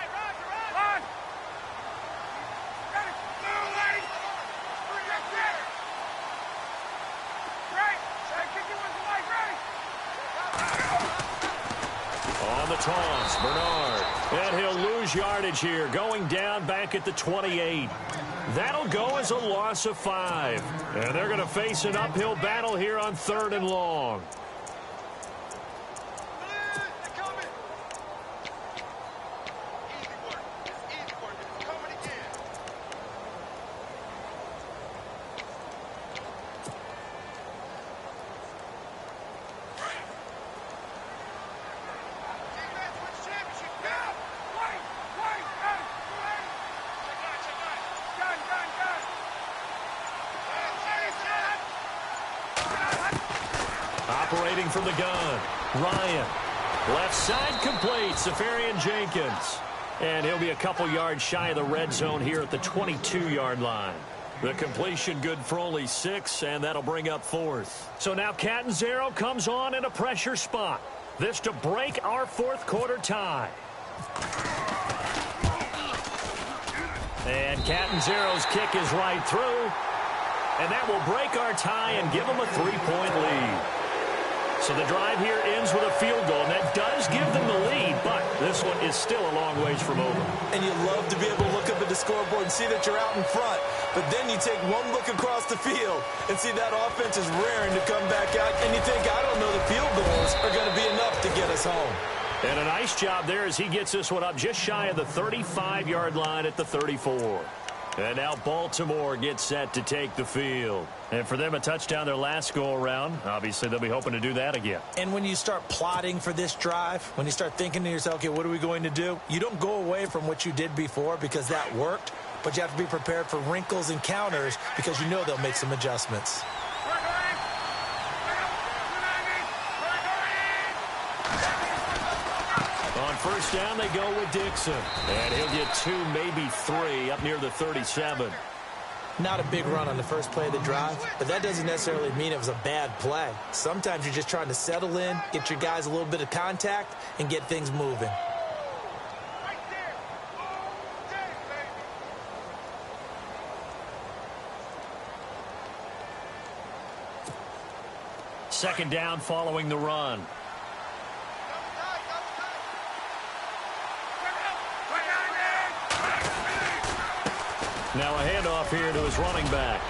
On the toss, Bernard. And he'll lose yardage here, going down back at the 28. That'll go as a loss of 5. And they're going to face an uphill battle here on 3rd and long. Operating from the gun, Ryan. Left side complete, Safarian-Jenkins. And he'll be a couple yards shy of the red zone here at the 22-yard line. The completion good for only 6, and that'll bring up 4th. So now Catanzaro comes on in a pressure spot. This to break our 4th quarter tie. And Catanzaro's kick is right through. And that will break our tie and give them a 3-point lead. So the drive here ends with a field goal, and that does give them the lead, but this one is still a long ways from over. And you love to be able to look up at the scoreboard and see that you're out in front, but then you take one look across the field and see that offense is raring to come back out, and you think, I don't know, the field goals are going to be enough to get us home. And a nice job there as he gets this one up just shy of the 35-yard line at the 34. And now Baltimore gets set to take the field. And for them, a touchdown their last go-around. Obviously, they'll be hoping to do that again. And when you start plotting for this drive, when you start thinking to yourself, okay, what are we going to do? You don't go away from what you did before because that worked, but you have to be prepared for wrinkles and counters because you know they'll make some adjustments. On first down, they go with Dixon. And he'll get 2, maybe 3 up near the 37. Not a big run on the first play of the drive, but that doesn't necessarily mean it was a bad play. Sometimes you're just trying to settle in, get your guys a little bit of contact, and get things moving. Second down following the run. Now a handoff here to his running back.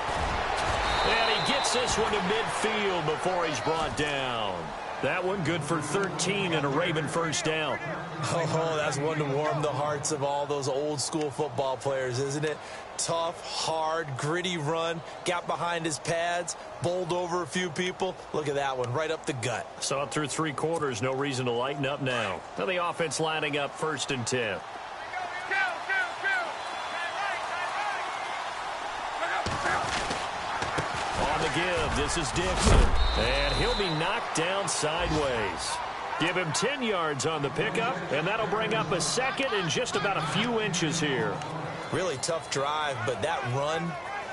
And he gets this one to midfield before he's brought down. That one good for 13 and a Raven first down. Oh, that's one to warm the hearts of all those old school football players, isn't it? Tough, hard, gritty run. Got behind his pads, bowled over a few people. Look at that one, right up the gut. Saw it through 3 quarters. No reason to lighten up now. Now the offense lining up 1st and 10. Give. This is Dixon. And he'll be knocked down sideways. Give him 10 yards on the pickup, and that'll bring up a 2nd and just about a few inches here. Really tough drive, but that run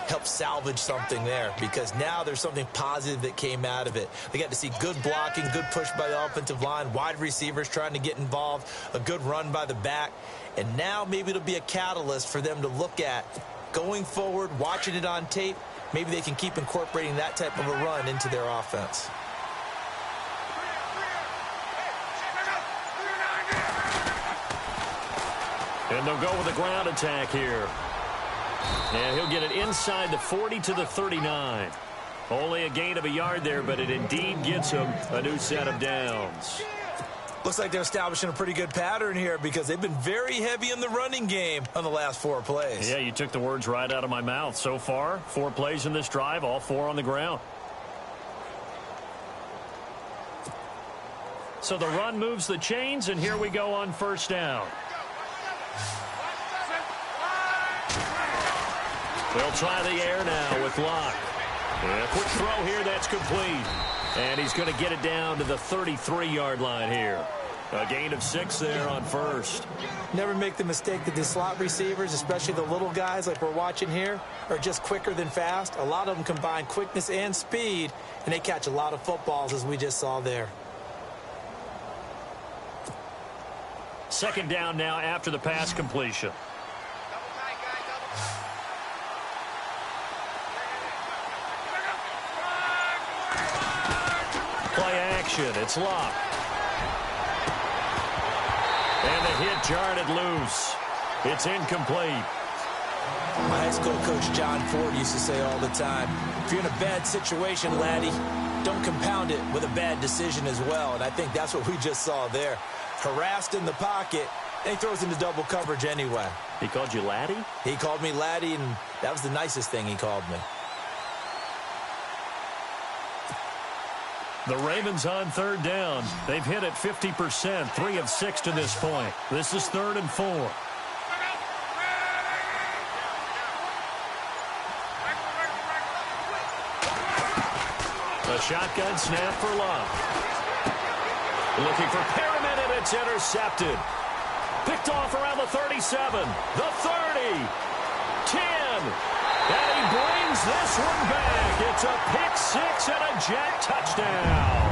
helped salvage something there because now there's something positive that came out of it. They got to see good blocking, good push by the offensive line, wide receivers trying to get involved, a good run by the back, and now maybe it'll be a catalyst for them to look at going forward, watching it on tape. Maybe they can keep incorporating that type of a run into their offense. And they'll go with a ground attack here. And he'll get it inside the 40 to the 39. Only a gain of a yard there, but it indeed gets him a new set of downs. Looks like they're establishing a pretty good pattern here because they've been very heavy in the running game on the last 4 plays. Yeah, you took the words right out of my mouth. So far, 4 plays in this drive, all 4 on the ground. So the run moves the chains, and here we go on first down. They'll try the air now with Locke. And a quick throw here, that's complete. And he's going to get it down to the 33-yard line here. A gain of 6 there on first. Never make the mistake that the slot receivers, especially the little guys like we're watching here, are just quicker than fast. A lot of them combine quickness and speed, and they catch a lot of footballs, as we just saw there. Second down now after the pass completion. Play action. It's locked. And the hit jarred loose. It's incomplete. My high school coach John Ford used to say all the time, if you're in a bad situation, laddie, don't compound it with a bad decision as well. And I think that's what we just saw there. Harassed in the pocket, and he throws into double coverage anyway. He called you laddie? He called me laddie, and that was the nicest thing he called me. The Ravens on third down. They've hit it 50%, 3 of 6 to this point. This is 3rd and 4. A shotgun snap for Love. Looking for Perriman, and it's intercepted. Picked off around the 37, the 30, 10. And he brings this one back. It's a pick 6 and a Jet touchdown.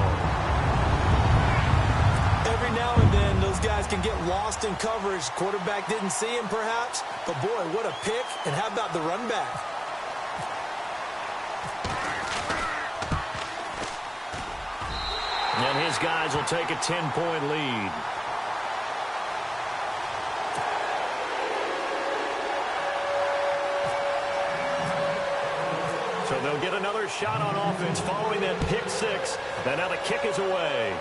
Every now and then, those guys can get lost in coverage. Quarterback didn't see him, perhaps. But, boy, what a pick. And how about the run back? And his guys will take a 10-point lead. So they'll get another shot on offense following that pick 6. And now the kick is away.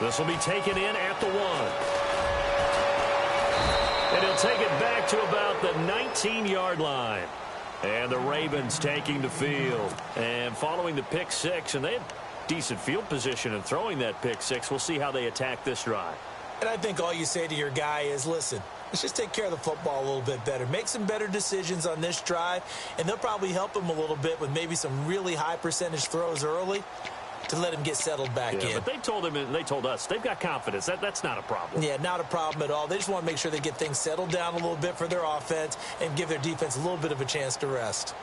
This will be taken in at the 1. And he'll take it back to about the 19-yard line. And the Ravens taking the field. And following the pick 6, and they had decent field position in throwing that pick 6. We'll see how they attack this drive. And I think all you say to your guy is, listen, let's just take care of the football a little bit better. Make some better decisions on this drive, and they'll probably help him a little bit with maybe some really high percentage throws early to let him get settled back in. But they told him, and they told us, they've got confidence. That's not a problem. Yeah, not a problem at all. They just want to make sure they get things settled down a little bit for their offense and give their defense a little bit of a chance to rest.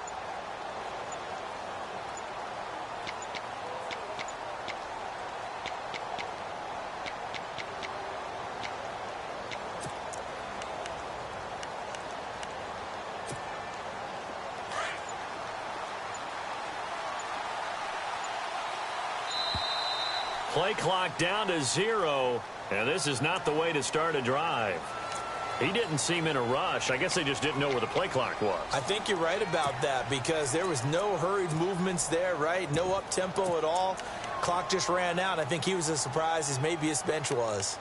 Play clock down to 0, and this is not the way to start a drive. He didn't seem in a rush. I guess they just didn't know where the play clock was. I think you're right about that because there was no hurried movements there, right? No up-tempo at all. Clock just ran out. I think he was as surprised as maybe his bench was.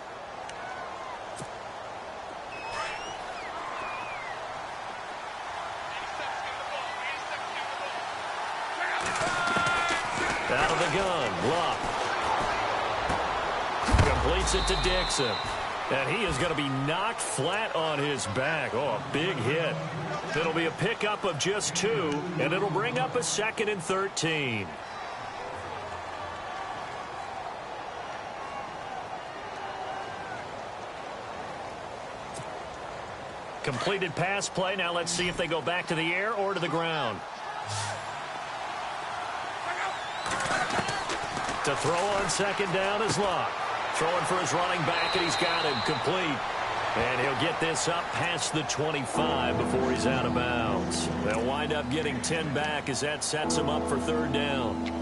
Out of the gun, Luck. Completes it to Dixon. And he is going to be knocked flat on his back. Oh, a big hit. It'll be a pickup of just 2, and it'll bring up a 2nd and 13. Completed pass play. Now let's see if they go back to the air or to the ground. To throw on 2nd down is Luck. Throwing for his running back, and he's got him complete. And he'll get this up past the 25 before he's out of bounds. They'll wind up getting 10 back as that sets him up for 3rd down.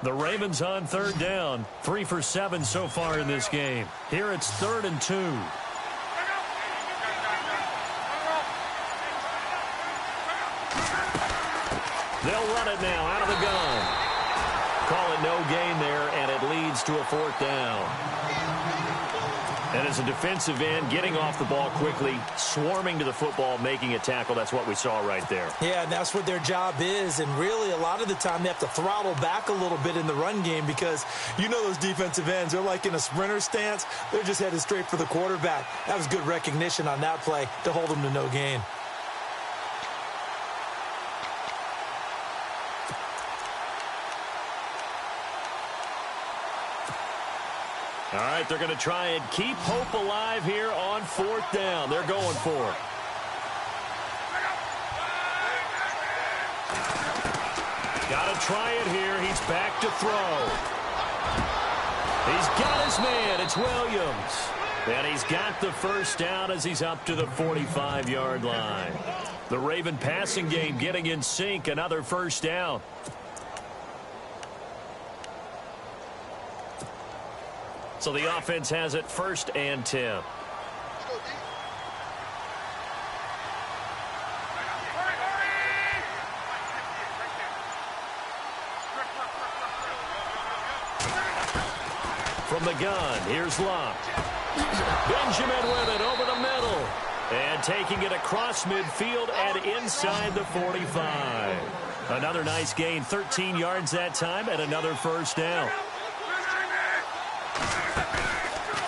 The Ravens on 3rd down, 3 for 7 so far in this game. Here it's 3rd and 2. They'll run it now out of the gun. Call it no gain there, and it leads to a 4th down. And as a defensive end, getting off the ball quickly, swarming to the football, making a tackle, that's what we saw right there. Yeah, and that's what their job is. And really, a lot of the time, they have to throttle back a little bit in the run game because you know those defensive ends, they're like in a sprinter stance. They're just headed straight for the quarterback. That was good recognition on that play to hold them to no gain. All right, they're going to try and keep hope alive here on 4th down. They're going for it. Got to try it here. He's back to throw. He's got his man. It's Williams. And he's got the 1st down as he's up to the 45-yard line. The Raven passing game getting in sync. Another 1st down. So the offense has it 1st and 10. From the gun, here's Luck. Benjamin with it over the middle. And taking it across midfield and inside the 45. Another nice gain, 13 yards that time, and another 1st down.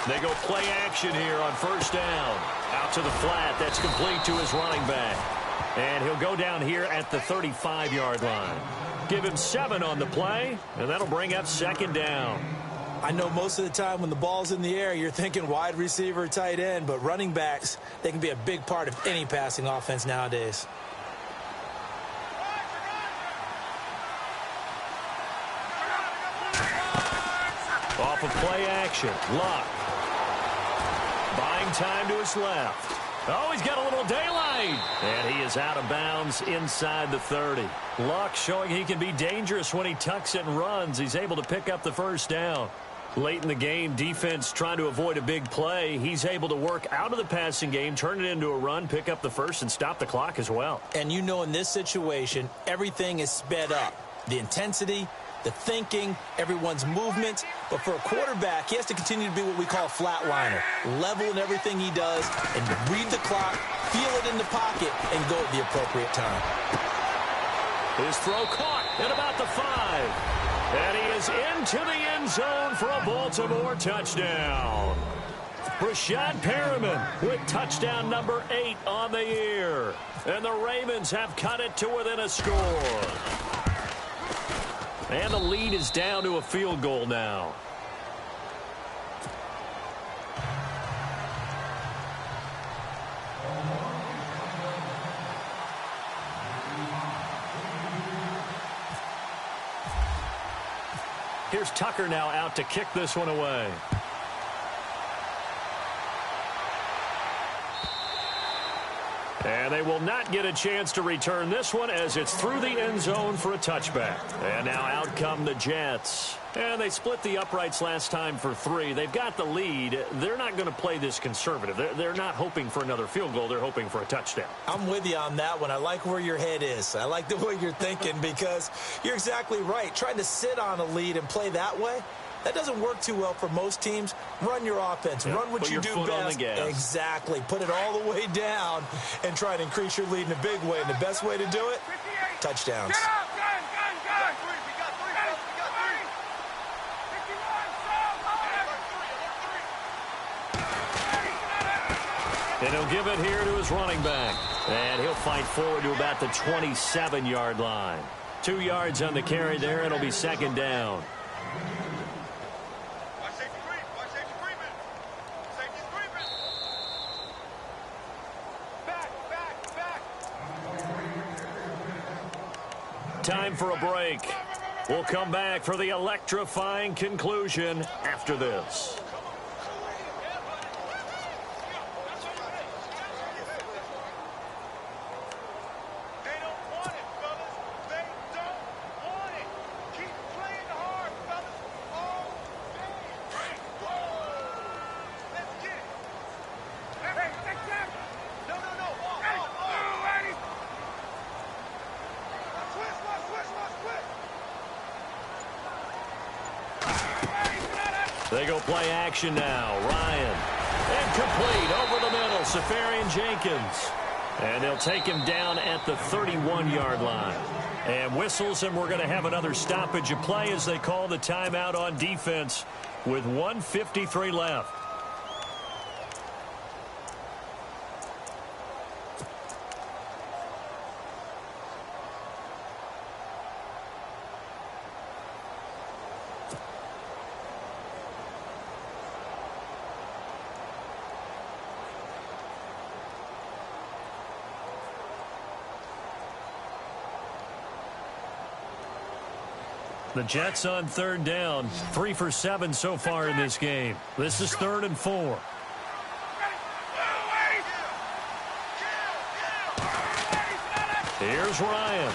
They go play action here on 1st down. Out to the flat. That's complete to his running back. And he'll go down here at the 35-yard line. Give him 7 on the play, and that'll bring up 2nd down. I know most of the time when the ball's in the air, you're thinking wide receiver, tight end, but running backs, they can be a big part of any passing offense nowadays. Off of play action, Luck. Buying time to his left. Oh, he's got a little daylight. And he is out of bounds inside the 30. Luck showing he can be dangerous when he tucks it and runs. He's able to pick up the 1st down. Late in the game, defense trying to avoid a big play. He's able to work out of the passing game, turn it into a run, pick up the 1st, and stop the clock as well. And you know in this situation, everything is sped up. The intensity, the thinking, everyone's movement. But for a quarterback, he has to continue to be what we call a flatliner. Level in everything he does and read the clock, feel it in the pocket, and go at the appropriate time. His throw caught at about the 5. And he is into the end zone for a Baltimore touchdown. Rashad Perriman with touchdown number 8 on the year. And the Ravens have cut it to within a score. And the lead is down to a field goal now. Here's Tucker now out to kick this one away. And they will not get a chance to return this one as it's through the end zone for a touchback. And now out come the Jets. And they split the uprights last time for 3. They've got the lead. They're not going to play this conservative. They're not hoping for another field goal. They're hoping for a touchdown. I'm with you on that one. I like where your head is. I like the way you're thinking because you're exactly right. Trying to sit on a lead and play that way, that doesn't work too well for most teams. Run your offense. Yep. Run what Put you your do foot best. on the gas. Exactly. Put it all the way down and try to increase your lead in a big way. And the best way to do it, touchdowns. Get up, gun. We got three. 51, And he'll give it here to his running back. And he'll fight forward to about the 27-yard line. 2 yards on the carry there. It'll be 2nd down. Watch safety creeping. Safety's creeping. Back. Time for a break. We'll come back for the electrifying conclusion after this. They don't want it, fellas. They don't want it. Keep playing hard, fellas. All day. Whoa. Let's get it. Hey, take that. No. Hey, Eddie. Twist. They go play action now. Ryan. Incomplete over the middle. Safarian Jenkins. And they'll take him down at the 31-yard line. And whistles, and we're going to have another stoppage of play as they call the timeout on defense with 1:53 left. The Jets on third down, 3 for 7 so far in this game. This is 3rd and 4. Here's Ryan.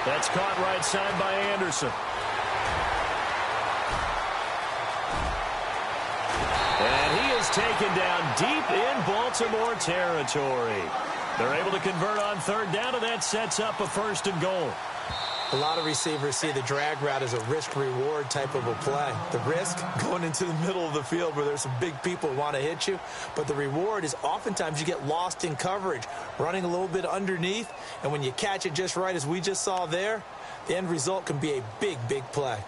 That's caught right side by Anderson. And he is taken down deep in Baltimore territory. They're able to convert on third down, and that sets up a 1st and goal. A lot of receivers see the drag route as a risk-reward type of a play. The risk, going into the middle of the field where there's some big people who want to hit you. But the reward is oftentimes you get lost in coverage, running a little bit underneath. And when you catch it just right, as we just saw there, the end result can be a big, big play.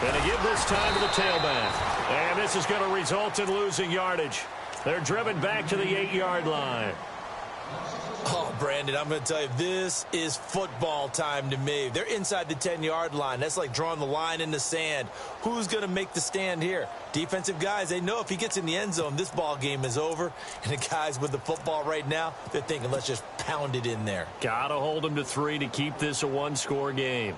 And to give this time to the tailback. And this is going to result in losing yardage. They're driven back to the 8-yard line. Oh, Brandon, I'm going to tell you, this is football time to me. They're inside the 10-yard line. That's like drawing the line in the sand. Who's going to make the stand here? Defensive guys, they know if he gets in the end zone, this ball game is over. And the guys with the football right now, they're thinking, let's just pound it in there. Got to hold them to 3 to keep this a 1-score game.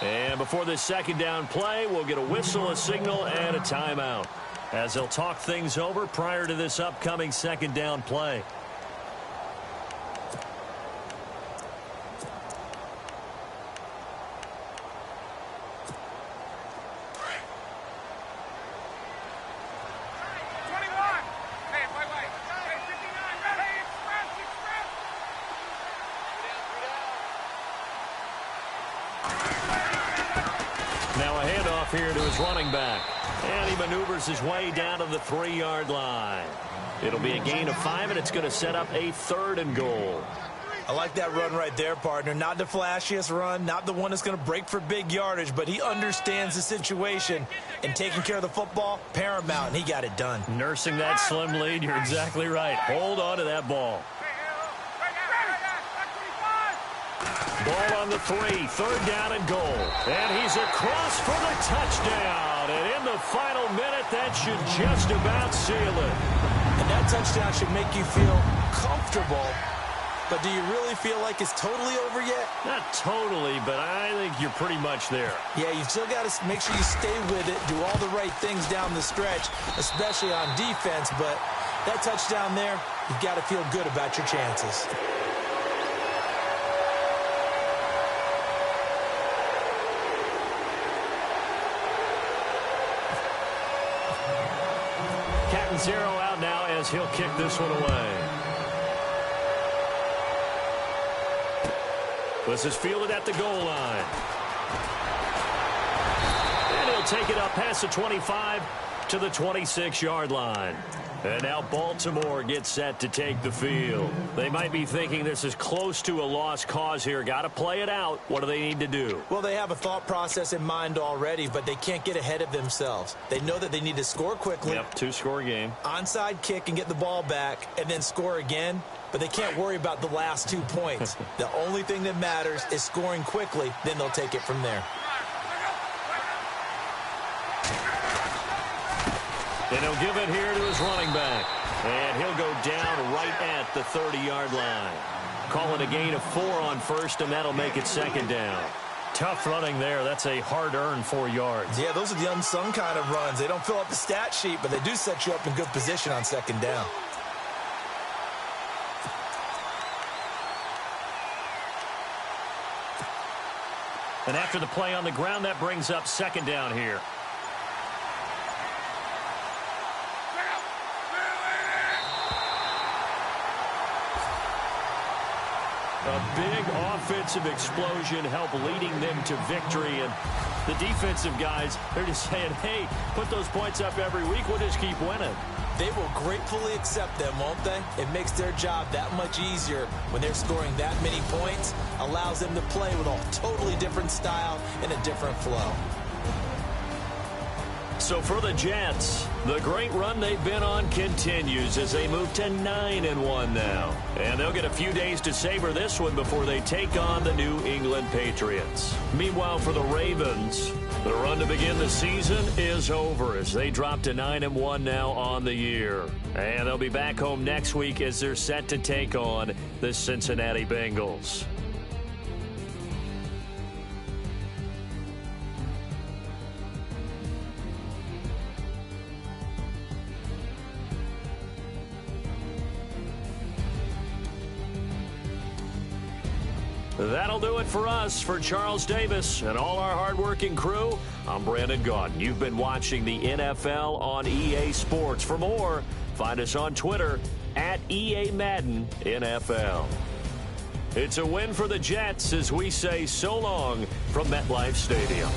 And before this second down play, we'll get a whistle, a signal, and a timeout as they'll talk things over prior to this upcoming second down play. Here to his running back. And he maneuvers his way down to the 3-yard line. It'll be a gain of 5, and it's going to set up a 3rd and goal. I like that run right there, partner. Not the flashiest run, not the one that's going to break for big yardage, but he understands the situation, and taking care of the football, paramount, and he got it done. Nursing that slim lead, you're exactly right. Hold on to that ball. Ball on the 3, 3rd down and goal. And he's across for the touchdown. And in the final minute, that should just about seal it. And that touchdown should make you feel comfortable. But do you really feel like it's totally over yet? Not totally, but I think you're pretty much there. Yeah, you've still got to make sure you stay with it, do all the right things down the stretch, especially on defense. But that touchdown there, you've got to feel good about your chances. Zero out now as he'll kick this one away. This is fielded at the goal line. And he'll take it up past the 25 to the 26-yard line. And now Baltimore gets set to take the field. They might be thinking this is close to a lost cause here. Got to play it out. What do they need to do? Well, they have a thought process in mind already, but they can't get ahead of themselves. They know that they need to score quickly. Yep, two-score game. Onside kick and get the ball back and then score again. But they can't worry about the last 2 points. The only thing that matters is scoring quickly. Then they'll take it from there. And he'll give it here to his running back. And he'll go down right at the 30-yard line. Calling a gain of 4 on first, and that'll make it second down. Tough running there. That's a hard-earned 4 yards. Yeah, those are the unsung kind of runs. They don't fill up the stat sheet, but they do set you up in good position on second down. And after the play on the ground, that brings up second down here. A big offensive explosion helped leading them to victory. And the defensive guys, they're just saying, hey, put those points up every week. We'll just keep winning. They will gratefully accept them, won't they? It makes their job that much easier when they're scoring that many points. Allows them to play with a totally different style and a different flow. So for the Jets, the great run they've been on continues as they move to 9-1 now. And they'll get a few days to savor this one before they take on the New England Patriots. Meanwhile, for the Ravens, the run to begin the season is over as they drop to 9-1 now on the year. And they'll be back home next week as they're set to take on the Cincinnati Bengals. That'll do it for us. For Charles Davis and all our hardworking crew, I'm Brandon Gaudin. You've been watching the NFL on EA Sports. For more, find us on Twitter at EA Madden NFL. It's a win for the Jets as we say so long from MetLife Stadium.